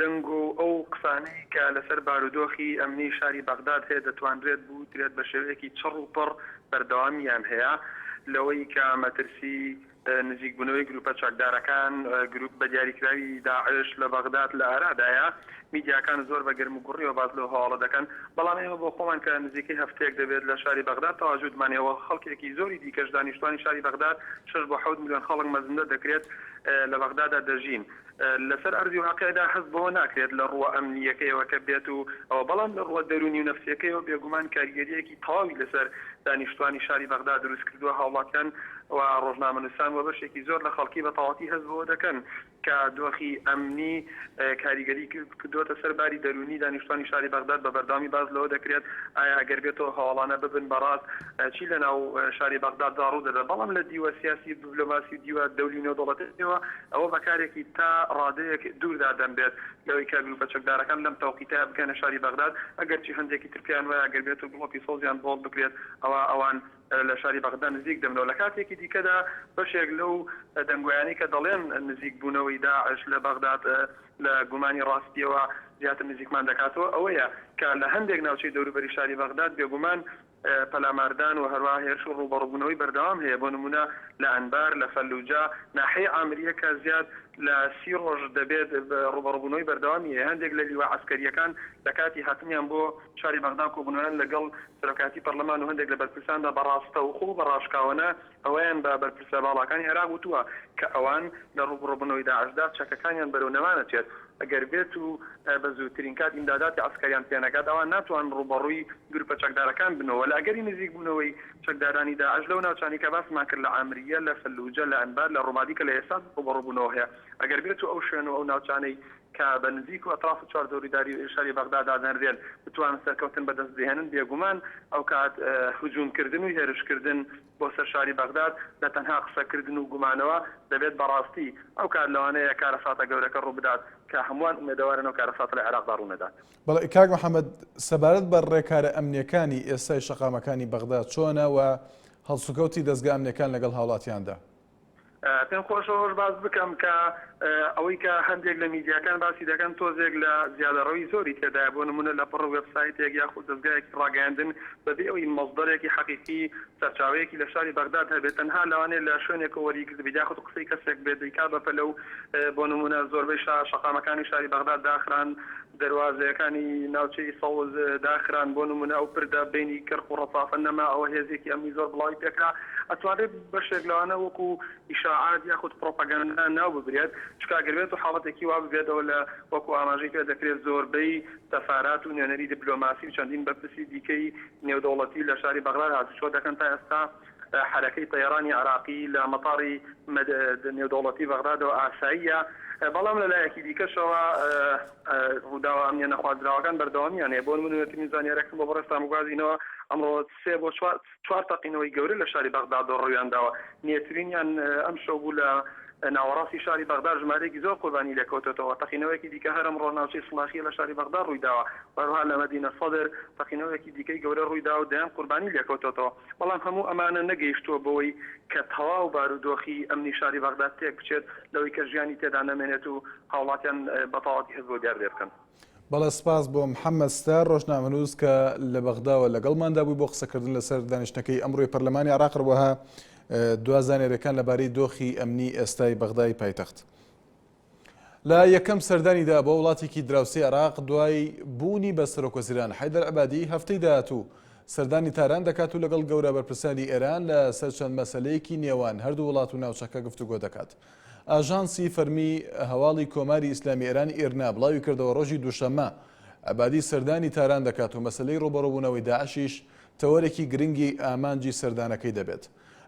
دەنگ و ئەو قسانەی کە لەسەر بارودۆخی ئەمنی شاری بەغداد هەیە دەتوانرێت بووترێت بە شێوەیەکی چڕ و پڕ بەردەوامیان هەیە لەوەی کە مەترسی نزیکبوونەوەی گروپە چاکدارەکان گروپ بە دیاریکراوی داعش لە بەغداد لە ئارادایە میدیاکان زۆر بە گرم و گوڕیەوە باز لەو هەواڵە دەکەن بەڵام ئێمە بۆ خۆمان کە نزیکەی هەفتەیەک دەبێت لە شاری بەغداد تەواژودمانەوە خەڵکێکی زۆری دیکەش دانیشتوانی شاری بەغداد 6 بۆ 7 میلیۆن خەڵک مەزندە دەکرێت لە بەغدادا دەژین لەسەر ئەرزی واقعدا هەست بەوە ناکرێت لە ڕووە ئەمنیەکەیەوە کە بێت و ئەوە بەڵام لە ڕووە دەرونی و نەفسیەکەیەوە بێگومان کاریگەریەکی تەواوی لەسەر دانیشتوانی شاری بەغداد دروست کردووە هاوڵاتیان و ڕۆژنامەنووسان و بەشێکی زۆر لە خەڵکی بە تەواوی هەست بەوە دەکەن کە دۆخی ئەمنی کاریگەری کردووەتە سەرباری دەرونی دانیشتوانی شاری بەغداد بە بەردامی باز لەوە دەکرێت ئایا ئەگەر بێتەوە هەواڵانە ببن بەڕاست چی لەناو شاری بەغداددا ڕوو دەدات بەڵام لە دیوە سیاسی دیپلۆماسی دیوە دەولی نێودەوڵەتیەوە ئەوە بەکارێکی تا ڕادەیەک دووردا دەمبێت لەوەی کە گروپە چەکدارەکان لەم تەوقیتە بکەنە شاری بەغداد ئەگەرچی هەندێکی ترکیان وایە ئەگەر بێت و بڵۆپی سۆزیان بۆڵ بکرێت ئەوان لە شاری بەغداد نزیک دەبنەوە لە کاتێکی دیکەدا بەشێک لەو دەنگویانی کە دەڵێن نزیک بوونەوەی داعش لە بەغداد لە گومانی ڕاستیەوە زیاتر نزیکمان دەکاتەوە ئەوەیە کە لە هەندێک ناوچەی دەوروبەری شاری بەغداد بێگومان پەلاماردان و هەروە هێرش و ڕوبەڕووبوونەوەی بەردەوام هەیە بۆ نمونە لە ئەنبار لە فەلوجا ناحەی ئامریە کە زیاد لە 30 ڕۆژ دەبێت ڕوبەڕووبوونەوەی بەردەوامی هەیە هەندێک لە لیوا عسکەریەکان لە کاتی هاتنیان بۆ شاری بەغداد کۆبوونیان لەگەڵ سەرۆکاتی پەرلەمان و هەندێک لە بەرپرساندا بەڕاستە و خۆ بەڕاشکاوانە ئەویان بە بەرپرسە باڵاکانی عێراق وتووە کە ئەوان لە ڕوبەڕووبوونەوەی داعشدا چەکەکانیان بەرەو نەمانەچێت ئەگەر بێت و بە زووترین کات ئیمداداتی عسکەریان پێنەکات ئەوان ناتوان ڕوبەڕووی گروپە چەکدارەکان بنەوە لە ئەگەری نزیک بوونەوەی چەکدارانی داعش لەو ناوچانی کە باسمان کرد لە ئامریە لە فەلوجە لە ئەنبار لە ڕۆمادی کە لە ئێستا ڕوبەڕووبوونەوە هەیە ئەگەر بێت و ئەو شوێن و ئەو ناوچانەی کە بە نزیک و ئەطراف و چواردەوریداری شاری بەغداد دادەنرێن بتوانن سەرکەوتن بەدەست بهێنن بێگومان ئەو کات هجوومکردن و هێرشکردن بۆ سەر شاری بەغداد لە تەنها قسەکردن و گومانەوە دەبێت بەڕاستی ئەو کات لەوانەیە کارەساتە گەورەکە ڕوو بدات کە هەمووان ئومێدەوارن و کارەساتە لە عێراقدا ڕوو نەدات. بەڵێ کاک محەممەد سەبارەت بە ڕێکارە ئەمنیەکانی ئێستای شەقامەکانی بەغداد چۆنە و هەڵسوکەوتی دەستگا ئەمنیەکان لەگەڵ هاوڵاتیاندا؟ پێم خۆشەوەش باز بکەم کە ئەوەی کە هەندێک لە میدیاکان باسی دەکەن تۆزێک لە زیادەڕەوی زۆری تێدایە بۆ نمونە لە پڕ وێبسایتێک یاخود دەستگایەکی ڕاگەاندن بەبێ ئەوەی مەزدەرێکی حەقیقی سەرچاوەیەکی لە شاری بەغداد هەبێت تەنها لەوانەیە لە شوێنێک وەریگرت بێت یاخود قسەی کەسێک بێت دیکا بە پەلەو بۆ نمونە زۆربەی شەقامەکانی شاری بەغداد داخران دەواازەکانی ناوچەی سەوز داخران بۆ نمونە ئەو پردە بینی کەرخ و ڕەفافە نەما ئەوە هێزێکی ئەمنی زۆر بڵاوی پێکرا ئەتوانێت بەشێک لەوانە وەکو ئیشاعات یاخود پرۆپاگاندا ناو ببرێت چکاگەربێت و حاڵەتێکی وا ببێتەوە لە وەکو ئاماژەی پێ دەکرێت زۆربەی سەفارات و نوێنەری دیپلۆماسی و چەندین بەرپرسی دیکەی نێودەوڵەتی لە شاری بەغداد هاتوچۆ دەکەن تا ئێستا حرەکەی تەیەرانی عراقی لە مەطاری نێودەوڵەتی بەغدادەوە ئاساییە بەڵام لەلایەکی دیکەشەوە ڕووداوە ئەمنیە نەخوازراوەکان بەردەوامیان هەیە بۆ نمونەتی میزانیارەکەم بۆ بەڕێستا مگوازینەوە ئەمڕۆ 3 بۆ 4 تەقینەوەی گەورە لە شاری بەغداد ڕوویانداوە نێترینیان ئەم شەو بوو لە ناوەڕاستی شاری بەغداد ژمارەیەکی زۆر قوربانی لێکەوتێتەوە تەقینەوەیەکی دیکە هەرم ڕۆ ناوچەی سڵاخیە لە شاری بەغداد ڕوویداوە وەروها لە مەدینە سەدر تەقینەوەیەکی دیکەی گەورە ڕوویداوە و دەیان قوربانی لێکەوتێتەوە بەڵام هەموو ئەمانە نەگەیشتووە بەوەی کە تەواو بارودۆخی ئەمنی شاری بەغداد تێک بچێت لەوەی کە ژیانی تێدا نەمێنێت و هاوڵاتیان بەتەواوی هەست بۆ دیار لێ بکەن. بەڵێ سپاس بۆ محەممەد ستار ڕۆژنامەنووس کە لە بەغداوە لەگەڵماندا بووی بۆ قسەکردن لەسەر دانیشتەکەی ئەمڕۆی پەرلەمانی عێراق ڕوەها دوازانێرەکان لەبارەی دۆخی ئەمنی ئێستای بەغدای پایتەخت. لە یەکەم سەردانیدا بۆ وڵاتێکی دراوسێ عێراق دوای بوونی بە سەرۆکوەزیران حەیدەر عەبادی هەفتەی داهاتوو سەردانی تاران دەکات و لەگەڵ گەورە بەرپرسانی ئێران لە سەر چەند مەسەلەیەکی نێوان هەردوو وڵات و ناوچەکە گفتوگۆ دەکات. ئاژانسی فەرمی هەواڵی کۆماری ئیسلامی ئێران ئێرنا بڵاوی کردەوە ڕۆژی دووشەممە عەبادی سەردانی تاران دەکات و مەسەلەی ڕوبەڕووبوونەوەی داعشیش تەوەرێکی گرنگی ئامانجی سەردانەکەی دەبێت.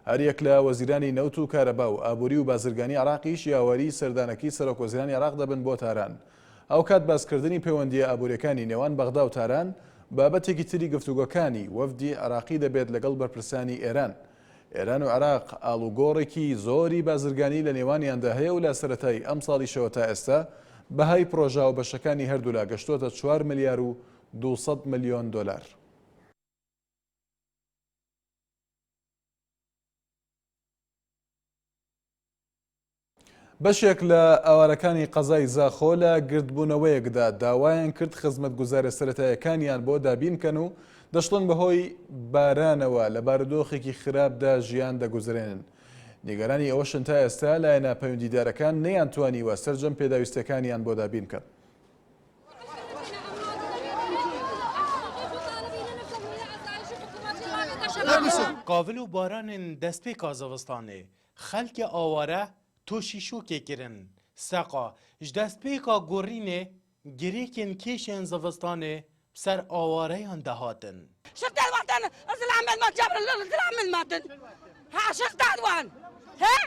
هەریەک لە وەزیرانی نەوت و کارەبا و ئابووری و بازرگانی عێراقیش یاوەری سەردانەکەی سەرۆکوەزیرانی عێراق دەبن بۆ تاران. ئەو کات باسکردنی پەیوەندیە ئابوووریەکانی نێوان بەغدا و تاران بابەتێکی تری گفتوگۆکانی وەفدی عێراقی دەبێت لەگەڵ بەرپرسانی ئێران. ئێران و عێراق ئاڵوگۆڕێکی زۆری بازرگانی لە نێوانیاندا هەیە و لە سەرەتای ئەم ساڵیشەوە تا ئێستا بەهای پرۆژە و بەشەکانی هەردوولا گەشتوتە 4 ملیار و 200 ملیۆن دۆلار. بەشێک لە ئاوارەکانی قەزای زاخۆ لە گردبوونەوەیەکدا داوایان کرد خزمەتگوزارە سەرەتایەکانیان بۆ دابینکەن و دەشڵن بەهۆی بارانەوە لە بارودۆخێکی خراپدا ژیان دەگوزرێنن. نیگەرانی ئەوەشن تا ئێستا لایەنە پەیوەندیدارەکان نەیانتوانیوە سەرجەم پێداویستەکانیان بۆ دابینکەن. قاول و بارانên destpêka zivistanê xelkê aware toşî şokê kirin. Seqa ji destpêka gorînê girêkên kêşên zivistanê ser awareyan dehatin. شفت الوطن الزلام ما جبر الزلام الماتن ها شفت الوان ها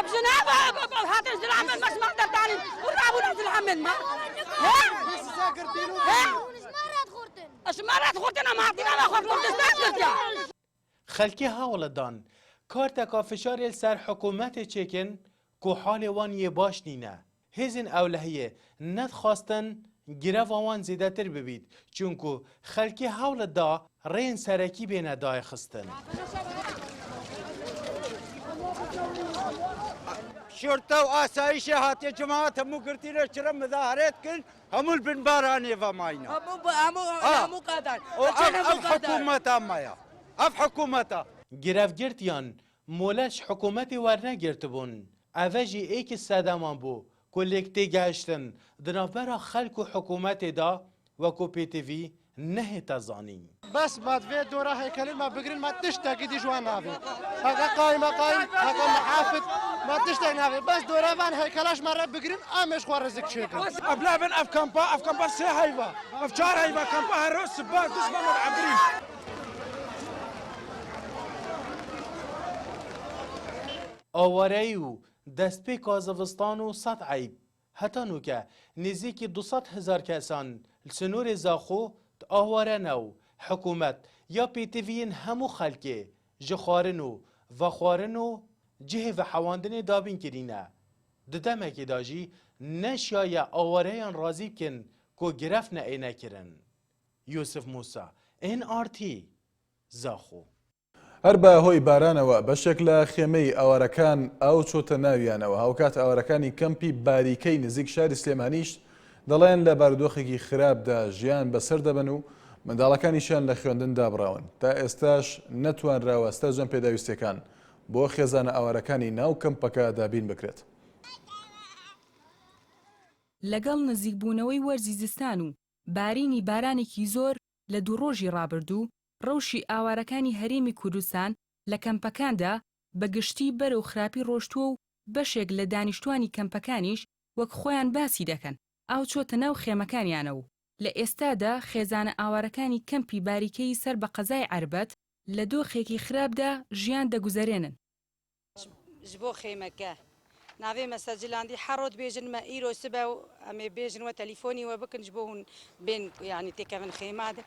بجنابه هذا الزلام ما مقدر ثاني ورابون الزلام ما ها اش مرات خورتنا ما عطينا ما خورت كردستان Xelkê hawle dan karteka fişarê ser hikûmetê çêkin ku halê wan yê baş nîne. Hêzên ewlehiyê nedixwastin gireva wan zêdetir bibît çûnku xelkê hawle da rên serekî bêne dayê xistin. شرطه و آسایش هاتیه جماعت همو گرتیره چرا مظاهرات کن همو بن بارانه و ماینا همو قادر اف حکومتا مایا اف حکومتا Girevgirtiyan moleş hikûmetê wernegirtibûn. Ev jî êkî sedaman bû ku lêk tê gehiştin di navbera xelk û hikûmetê da wekû PTV nehête zanîn. بس ما في دورة هيكل ما بقرن ما تشتاق دي جوان نافي هكا قايم هكا محافظ ما تشتاق نافي بس دورة فان هيكلاش مرة بقرن امش خوار رزق شيكل ابلا بن اف كامبا سي هايفا اف شار هايفا كامبا هروس سباق دشمن عبرين Awareyî û destpêka zivistan û sed eyb heta nûke nêzîkî 200,000 kesan li sinûrê Zaxo di aware new hikûmet ya PTVyên hemû xelkê ji xwarin û vexwarin û cihê vehewandinê dabîn kirîne. Di demekê da jî neşiya awareyan razî bikin ku giref neêne kirin. Yusuf Musa NRT Zaxo. هەر بە هۆی بارانەوە بەشێک لە خێمەی ئاوارەکان ئاو چۆتە ناویانەوە هاوکات ئاوارەکانی کەمپی باریکەی نزیک شاری سلێمانیش دەڵێن لە بارودۆخێکی خراپدا ژیان بەسەر دەبن و منداڵەکانیشیان لە خوێندندا بڕاون تا ئێستاش نەتوانراوە ستەرجەم پێداویستەکان بۆ خێزانە ئاوارەکانی ناو کەمپەکە دابین بکرێت. لەگەڵ نزیکبوونەوەی وەرزی زستان و بارینی بارانێکی زۆر لە دوو ڕۆژی ڕابردوو ڕەوشی ئاوارەکانی هەرێمی کوردستان لە کەمپەکاندا بەگشتی بەرەو خراپی ڕۆشتووە و بەشێک لە دانیشتوانی کەمپەکانیش وەک خۆیان باسی دەکەن ئاو چۆتە ناو خێمەکانیانەوە لە ئێستادا خێزانە ئاوارەکانی کەمپی باریکەی سەر بە قەزای عربەت لە دۆخێکی خراپدا ژیان دەگوزارێنن. ji bo xêmeke navê me Sercilandî herod bêjin me îro sibe û em ê bêjin we telîfonî we bikin ji bo hûn bên yanî têkevin xêma de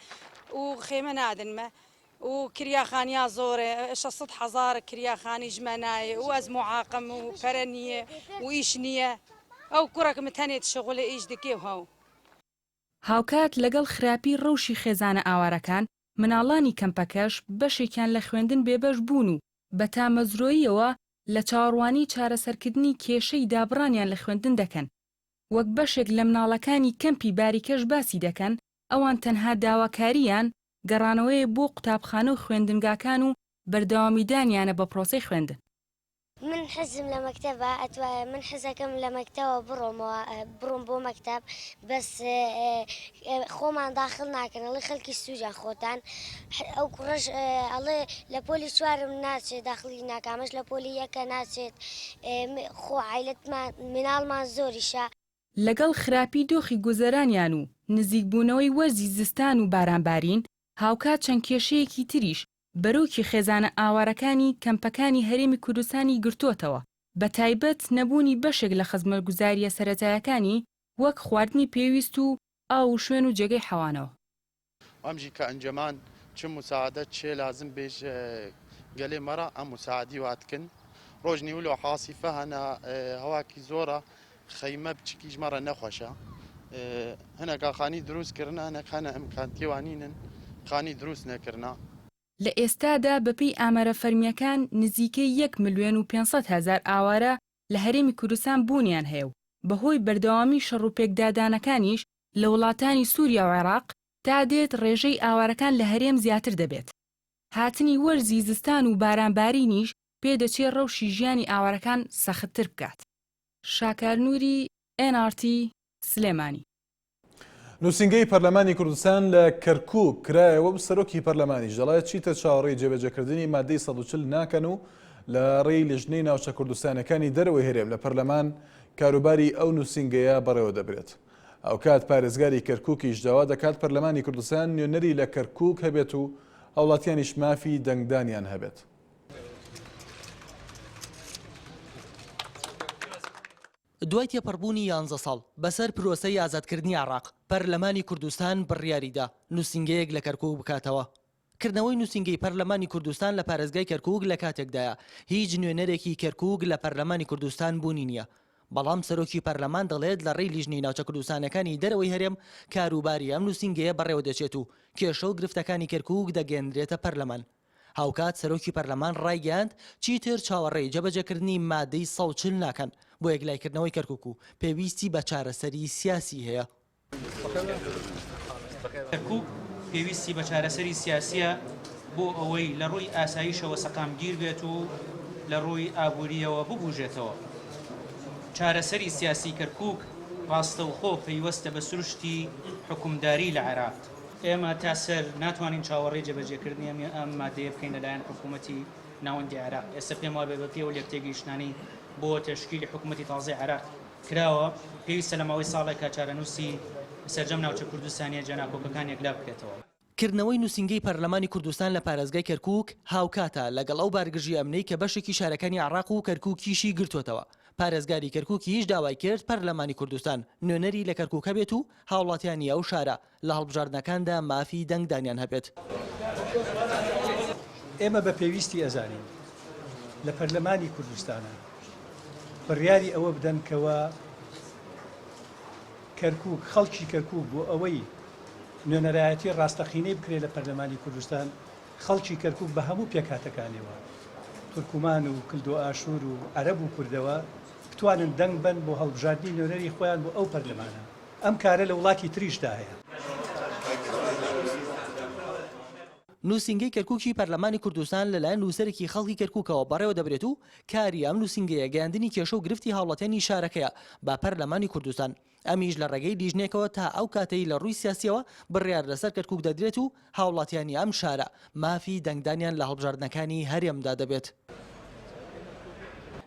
û xême nadin me û kiryaxaniya zor e 600,000 kiryaxanî ji me nayê û ez muaqim û pere niye û îş niye ew kurek min tenê dişixulê îş dike hew. هاوکات لەگەڵ خراپی ڕەوشی خێزانە ئاوارەکان مناڵانی کەمپەکەش بەشێکیان لە خوێندن بێبەش بوون و بە تامەزرۆییەوە لە چاوەڕوانی چارەسەرکردنی کێشەی دابڕانیان لە خوێندن دەکەن. وەک بەشێک لە مناڵەکانی کەمپی باریکەش باسی دەکەن ئەوان تەنها داواکاریان گەڕانەوەی بۆ قوتابخانە و خوێندنگاکان و بەردەوامیدانیانە بە پرۆسەی خوێندن. من حزم لمكتبة من حزكم لمكتبة بروم بو مكتب بس خوما داخلنا كان الله خلقي السوجا خوتان او كرج الله لبولي شوار الناس داخلينا كامش لبولي يكا ناس خو عائلة من المان زوريشا لەگەڵ خراپی دۆخی گوزەرانیان و نزیکبوونەوەی وەرزی زستان و بارانبارین هاوکات چەند کێشەیەکی تریش بەرەوکی خێزانە ئاوارەکانی کەمپەکانی هەرێمی کوردستانی گرتووەتەوە بە تایبەت نەبوونی بەشێک لە خزمەتگوزاریە سەرەتایەکانی وەک خواردنی پێویست و ئاو و شوێن و جێگەی حەوانەوە. ئەمژی کە ئەنجەمان چ مساعدە چێ لازم بێژ گەلێ مەرە ئەم مساعدی واتکن ڕۆژنی و لە حاسیفە هەنا هەواکی زۆرە خەیمە بچکی ژمەڕە نەخۆشە هەنێکا خانی دروستکردە هەنەکانە ئەمکانتیوانینن خانی دروست نەکردنا. لە ئێستادا بەپێی ئامارە فەرمیەکان نزیکەی 1,500,000 ئاوارە لە هەرێمی کوردستان بوونیان هەیە و بەهۆی بەردەوامی شەڕوپێکدادانەکانیش لە وڵاتانی سووریا و عێراق تا دێت ڕێژەی ئاوارەکان لە هەرێم زیاتر دەبێت. هاتنی وەرزی زستان و بارانبارینیش پێدەچێت ڕەوشی ژیانی ئاوارەکان سەختتر بکات. شاکار نووری NRT سلێمانی. نووسنگەی پەرلەمانی کوردستان لە کەرکووک کرایەوە و سەرۆکی پەرلەمانیش دەڵێت چیتە چاوەڕێی جێبەجێکردنی مادەی 140 ناکەن و لە ڕێی لیژنەی ناوچە کوردستانەکانی دەرەوەی هەرێم لە پەرلەمان کاروباری ئەو نووسنگەیە بەڕێوە دەبرێت. ئەو کات پارێزگاری کەرکووکیش داوا دەکات پەرلەمانی کوردستان نوێنەری لە کەرکووک هەبێت و هاوڵاتیانیش مافی دەنگدانیان هەبێت. دوای تێپەڕبوونی 11 ساڵ بەسەر پرۆسەی ئازادکردنی عێراق پەرلەمانی کوردستان بڕیاریدا نووسنگەیەک لە کەرکووک بکاتەوە. کردنەوەی نووسنگەی پەرلەمانی کوردستان لە پارێزگای کەرکووک لە کاتێکدایە هیچ نوێنەرێکی کەرکووک لە پەرلەمانی کوردستان بوونی نییە. بەڵام سەرۆکی پەرلەمان دەڵێت لە ڕێی لیژنەی ناوچە کوردستانەکانی دەرەوەی هەرێم کاروباری ئەم نووسنگەیە بەڕێوە دەچێت و کێشە و گرفتەکانی کەرکووک دەگەێنرێتە پەرلەمان. هاوکات سەرۆکی پەرلەمان ڕایگەاند چیتر چاوەڕێی جێبەجێکردنی مادەی 140 ناکەن بۆ یەکلایکردنەوەی کەرکووک و پێویستی بە چارەسەری سیاسی هەیە. کەرکووک پێویستی بە چارەسەری سیاسیە بۆ ئەوەی لە ڕووی ئاسایشەوە سەقامگیر بێت و لە ڕووی ئابووریەوە ببوژێتەوە. چارەسەری سیاسی کەرکووک ڕاستەوخۆ پەیوەستە بە سروشتی حکومداری لە عێراق. ئێمە تا سەر ناتوانین چاوەڕێی جێبەجێکردنی ئەم مادەیە بکەین لەلایەن حکوومەتی ناوەندی عێراق. ئێستا پێم وابێ بە پێوە لێکتێگەیشتنانی بۆ تەشکیلی حکوومەتی تازەی عێراق کراوە پێویستە لە ماوەی ساڵێکە چارەنووسی سەرجەم ناوچە کوردستانیە جەناکۆکەکان یەکلا بکرێتەوە. کردنەوەی نووسنگەی پەرلەمانی کوردستان لە پارێزگای کەرکووک هاوکاتە لەگەڵ ئەو بارگژی ئەمنەی کە بەشێکی شارەکانی عێراق و کەرکووکیشی گرتوێتەوە. پارێزگاری کەرکووکیش داوای کرد پەرلەمانی کوردستان نوێنەری لە کەرکووک هەبێت و هاوڵاتیانی ئەو شارە لە هەڵبژاردنەکاندا مافی دەنگدانیان هەبێت. ئێمە بە پێویستی ئەزانین لە پەرلەمانی کوردستانە بڕیاری ئەوە بدەن کەوە کەرکووک خەڵکی کەرکووک بۆ ئەوەی نوێنەرایەتی ڕاستەقینەی بکرێت لە پەرلەمانی کوردستان خەڵکی کەرکووک بە هەموو پێکاتەکانەوە تورکمان و کلد و ئاشور و عەرەب و کوردەوە بتوانن دەنگ بن بۆ هەڵبژاردنی نوێنەری خۆیان بۆ ئەو پەرلەمانە. ئەم کارە لە وڵاتی تریشدا هەیە. نووسنگەی کەرکووکی پەرلەمانی کوردستان لەلایەن نووسەرێکی خەڵکی کەرکووکەوە بەڕێوە دەبرێت و کاری ئەم نووسنگەیە گەیاندنی کێشە و گرفتی هاوڵاتیانی شارەکەیە با پەرلەمانی کوردستان. ئەمیش لە ڕێگەی لیژنێکەوە تا ئەو کاتەی لە ڕووی سیاسیەوە بڕیار لەسەر کەرکووک دەدرێت و هاوڵاتیانی ئەم شارە مافی دەنگدانیان لە هەڵبژاردنەکانی هەرێمدا دەبێت.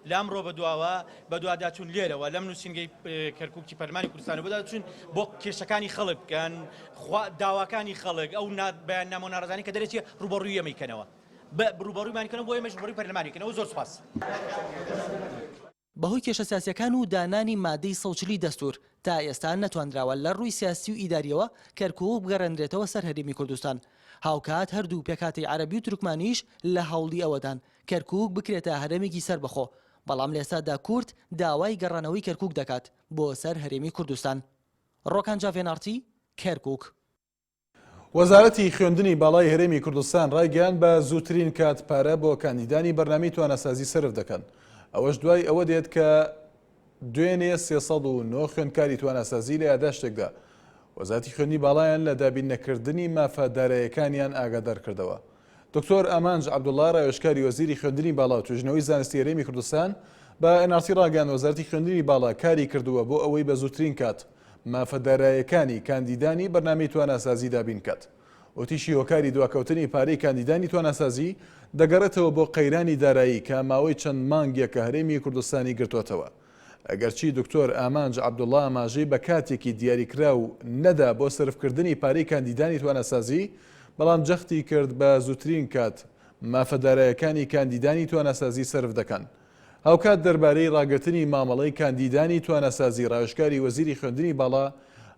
لامڕۆ بەدواوە بە دوواداچوون لێرەوە لەم نووسنگەی کەرکووکی پەرلەمانی کوردستان بەداچوون بۆ کێشەکانی خەڵک بکەن داواکانی خەڵک ئەو بەیان نامۆ ناڕزانی کە دەرێتی ڕوبەڕووی ئەمەیکەنەوە ڕوبەڕوویمانکەنەوە بۆ ئێمەش ڕوبەڕووی پەرلەمانیکەنەوە. زۆر سوپاس. بەهۆی کێشە سیاسیەکان و دانانی مادەی 140 دەستور تا ئێستا نەتوانراوە لە ڕووی سیاسی و ئیداریەوە کەرکووک بگەڕێنرێتەوە سەر هەرێمی کوردستان. هاوکات هەردوو پێکاتی عەرەبی و تورکمانیش لە هەوڵی ئەوەدان کەرکووک بکرێتە هەرێمێکی سەربەخۆ. بەڵام لە ئێستادا کورد داوای گەڕانەوەی کەرکووک دەکات بۆ سەر هەرێمی کوردستان. ڕۆکان جاڤێنارتی کەرکووک. وەزارەتی خوێندنی باڵای هەرێمی کوردستان ڕایگەیاند بە زووترین کات پارە بۆ کاندیدانی بەرنامەی توانەسازی سرف دەکەن. ئەوەش دوای ئەوە دێت کە دوێنێ 309 خوێندکاری توانەسازی لە یادداشتێکدا وەزارەتی خوێندنی باڵایان لە دابین نەکردنی مافەدارایەکانیان ئاگادار کردەوە. دکتۆر ئامانج عەبدوڵڵا ڕایۆژکاری وەزیری خوێندنی باڵا و توێژنەوەی زانستی هەرێمی کوردستان بە NRT ڕاگەیاند وەزارەتی خوێندنی باڵا کاری کردووە بۆ ئەوەی بە زووترین کات مافەدارایەکانی کاندیدانی بەرنامەی توانەسازی دابین بکات. وتیشی هۆکاری دواکەوتنی پارەی کاندیدانی توانەسازی دەگەڕێتەوە بۆ قەیرانی دارایی کە ماوەی چەند مانگێکە هەرێمی کوردستانی گرتووەتەوە. ئەگەرچی دکتۆر ئامانج عەبدوڵڵا ئاماژەی بە کاتێکی دیاریکرا و نەدا بۆ سرفکردنی پارەی کاندیدانی توانەسازی، بەڵام جەختی کرد بە زووترین کات مافەدارایەکانی کاندیدانی توانەسازی سرف دەکەن. هاوکات دەربارەی ڕاگررتنی مامەڵەی کاندیدانی توانەسازی ڕایۆژکاری وەزیری خوێندنی باڵا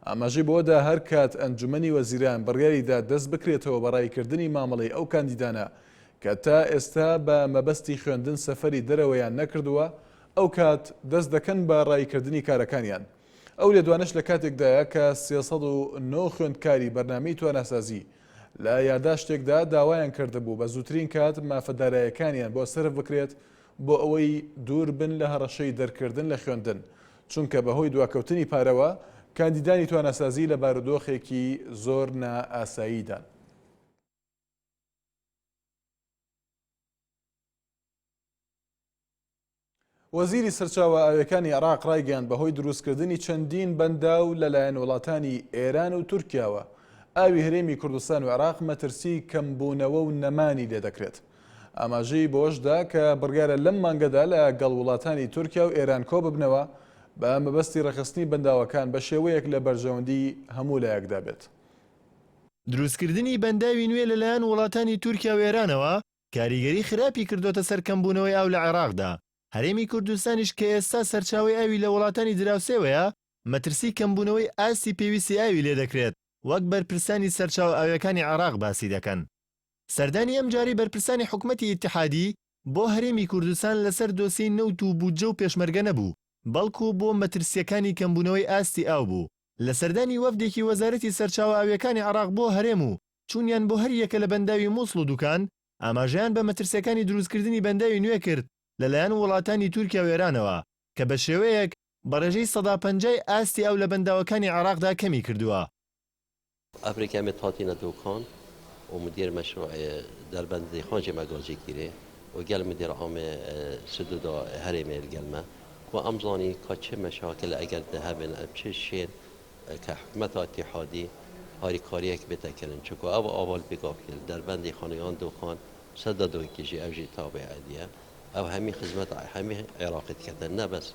ئاماژەی بۆدا هەر کات ئەنجومەنی وەزیران بڕیاریدا دەست بکرێتەوە بە ڕایکردنی مامەڵەی ئەو کاندیدانە کە تا ئێستا بە مەبەستی خوێندن سەفەری دەرەوەیان نەکردووە ئەو کات دەست دەکەن بە ڕایکردنی کارەکانیان. ئەو لێدوانش لە کاتێکدایە کە 309 خوێندکاری بەرنامەی توانەسازی لە یادداشتێکدا داوایان کردهبوو بە زووترین کات مافەدارایەکانیان بۆ سرف بکرێت بۆ ئەوەی دوور بن لە هەڕەشەی دەرکردن لە خوێندن، چونکە بەهۆی دواکەوتنی پارەوە کاندیدانی توانەسازی لە بارودۆخێکی زۆر نائاساییدان. وەزیری سەرچاوە ئاویەکانی عێراق ڕایگەیاند بەهۆی دروستکردنی چەندین بەنداو لەلایەن وڵاتانی ئێران و تورکیاوە ئاوی هەرێمی کوردستان و عێراق مەترسی کەمبوونەوە و نەمانی لێ دەکرێت. ئاماژەی بۆشدا کە بڕیارە لەم مانگەدا لە گەڵ وڵاتانی تورکیا و ئێران کۆ ببنەوە بە مەبەستی ڕەخستنی بەنداوەکان بە شێوەیەک لە بەرژەوەندی هەموو لایەکدا بێت. دروستکردنی بەنداوی نوێ لەلایەن وڵاتانی تورکیا و ئێرانەوە کاریگەری خراپی کردوتە سەر کەمبوونەوەی ئاو لە عێراقدا. هەرێمی کوردستانیش کە ئێستا سەرچاوی ئاوی لە وڵاتانی دراوسێوەیە مەترسی کەمبوونەوەی ئاستی پێویستی ئاوی لێ دەکرێت وەک بەرپرسانی سەرچاو ئاویەکانی عێراق باسی دەکەن. سەردانی ئەم جاری بەرپرسانی حکومەتی ئیتیحادی بۆ هەرێمی کوردستان لەسەر دۆسیی نەوت و بودجە و پێشمەرگە نەبوو بەڵکو بۆ مەترسیەکانی کەمبوونەوەی ئاستی ئاو بوو. لە سەردانی وەفدێکی وەزارەتی سەرچاوە ئاویەکانی عێراق بۆ هەرێم و چونیان بۆ هەر یەکە لە بەنداوی مووسڵ و دوکان ئاماژەیان بە مەترسیەکانی دروستکردنی بەنداوی نوێ کرد لەلایەن وڵاتانی تورکیا و ئێرانەوە کە بە شێوەیەک بەڕێژەی 150 ئاستی ئەو لە بەنداوەکانی عێراقدا کەمی کردووە. أفريقيا متحاتين دوكان ومدير مشروع دربند خانجي ماجوجي كيري وقال مدير عام سدود هرم القلمة وأمزاني كاتش مشاكل أجل ذهبن بشيء كحكومة اتحادي هاري كاريك بتكلم شكو أول بقاكل دربند خانيان دوكان سددوا كيجي أوجي تابع عادية أو همي خدمة همي عراقي كتن نه بس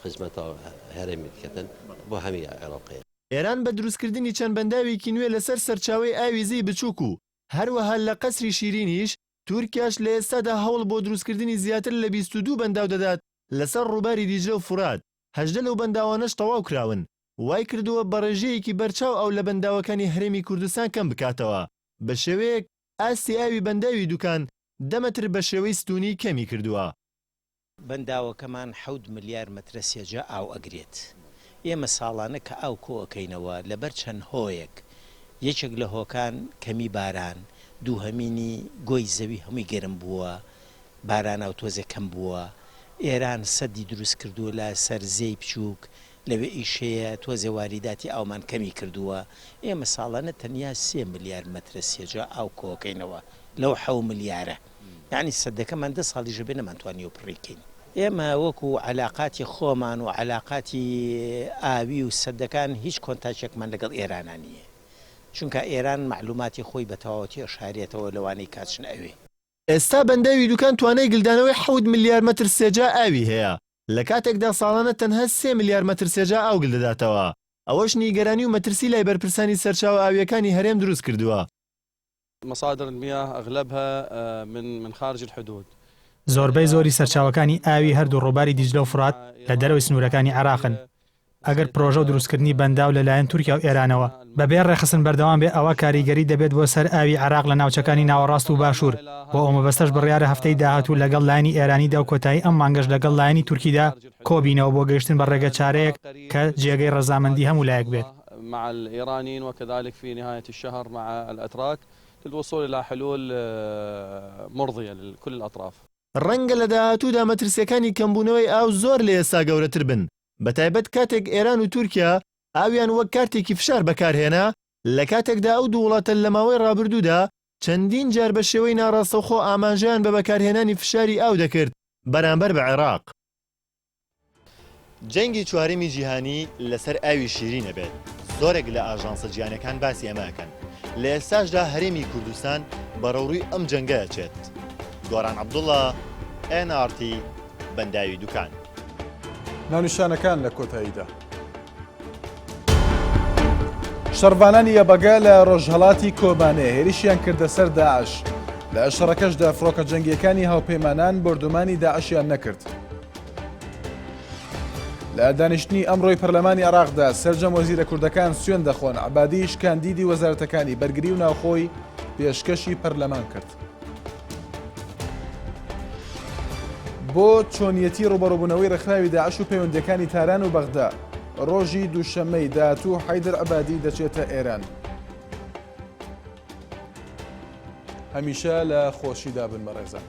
خدمة هرمي كتن بو همي عراقي. ئێران بە دروستکردنی چەند بەنداوێکی نوێ لەسەر سەرچاوی ئاوی زەی بچووک و هەروەها لە قەسری شیرینیش تورکیاش لە ئێستادا هەوڵ بۆ دروستکردنی زیاتر لە 22 بەنداو دەدات لەسەر ڕووباری دیجلە و فورات. 18 لەو بەنداوانەش تەواو کراون. وای کردووە بەڕێژەیەکی بەرچاو ئەو لە بەنداوەکانی هەرێمی کوردستان کەم بکاتەوە بە شێوەیەک ئاستی ئاوی بەنداوی دوکان دەمەتر بە شێوەی ستونی کەمی کردووە. بەنداوەکەمان 7 ملیار مەترە سێجا ئاو ئەگرێت. ئێمە ساڵانە کە ئاو کۆەکەینەوە لەبەر چەند هۆیەک یەکێک لە هۆکان کەمی باران دووهەمینی گۆی زەوی هەمووی گەرم بووە بارانە و تۆزێک کەم بووە ئێران سەدی دروست کردووە لە سەرزەی بچووک لەوێ ئیشەیە تۆزێ واریداتی ئاومان کەمی کردووە ئێمە ساڵانە تەنیا 3 ملیار مەترە سێجا ئاو کۆەکەینەوە لەو 7 ملیارە یعنی سەدەکەمان 10 ساڵی ژەبێ نەمانتوانی و پڕێکەین. ئێمە وەکو علااقاتی خۆمان و علااقاتی ئاوی و سەدەکان هیچ کۆنتاچێکمان لەگەڵ ئێرانە نییە چونکە ئێران معلوماتی خۆی بە تەواوەتی ئەشارێتەوە لەوانەی کاتچن ئەوێ. ئێستا بەنداوی دوکان توانای گلدانەوەی 7 ملیار مەتر سێجا ئاوی هەیە لە کاتێکدا ساڵانە تەنها 3 ملیار مەتر سێجا ئاو گلدەداتەوە. ئەوەش نیگەرانی و مەترسی لای بەرپرسانی سەرچاوە ئاویەکانی هەرێم دروست کردووە. مصادر المياه أغلبها من خارج الحدود. زۆربەی سەرچاوەکانی ئاوی هەردوو ڕۆباری دیجلە و فرات لە دەرەوەی سنوورەکانی عێراقن. ئەگەر پرۆژە و دروستکردنی بەنداو لەلایەن تورکیا و ئێرانەوە بەبێ ڕێخستن بەردەوام بێ ئەوە کاریگەری دەبێت بۆ سەر ئاوی عێراق لە ناوچەکانی ناوەڕاست و باشوور بۆ ئەو مەبەستەش بڕیارە هەفتەی داهاتوو لەگەڵ لایەنی ئێرانیدا و کۆتایی ئەم مانگەش لەگەڵ لایەنی تورکیدا کۆبینەوە بۆ گەیشتن بە ڕێگە چارەیەک کە جێگەی ڕەزامەندی هەموو لایەک بێت. مع الإيرانيين وكذلك في نهاية الشهر مع الأتراك للوصول إلى حلول مرضية لكل الأطراف. ڕەنگە لە داهاتوودا مەترسیەکانی کەمبوونەوەی ئاو زۆر لە ئێستا گەورەتر بن بەتایبەت کاتێک ئێران و تورکیا ئاویان وەک کارتێکی فشار بەکارهێنا لە کاتێکدا ئەو دوو وڵاتە لە ماوەی ڕابردوودا چەندین جار بە شێوەی ناڕاستەوخۆ ئاماژەیان بە بەکارهێنانی فشاری ئاو دەکرد بەرامبەر بە عێراق. جەنگی چوارەمی جیهانی لەسەر ئاوی شیرینە بێت زۆرێک لە ئاژانسە جیهانیەکان باسی ئەمەکەن لە ئێستاشدا هەرێمی کوردستان بەڕەوڕووی ئەم جەنگەیە چێت. گۆران عەبدوڵڵا NRT بەنداوی دوکان. ناونیشانەکان لە کۆتاییدا. شەڕڤانانی یەبەگە لە ڕۆژهەڵاتی کۆبانێ هێرشیان کردە سەر داعش لە شەڕەکەشدا فڕۆکە جەنگیەکانی هاوپەیمانان بردومانی داعشیان نەکرد. لە دانیشتنی ئەمڕۆی پەرلەمانی عێراقدا سەرجەم وەزیرە کوردەکان سوێن دەخۆن عەبادیش کاندیدی وەزارەتەکانی بەرگری و ناوخۆی پێشکەشی پەرلەمان کرد. بۆ چۆنیەتی ڕوبەڕووبوونەوەی ڕێکخراوی داعش و پەیوەندیەکانی تاران و بەغدا ڕۆژی دووشەمەی داهاتوو حەیدەر عەبادی دەچێتە ئێران. هەمیشە لە خۆشیدا بن بەڕێزان.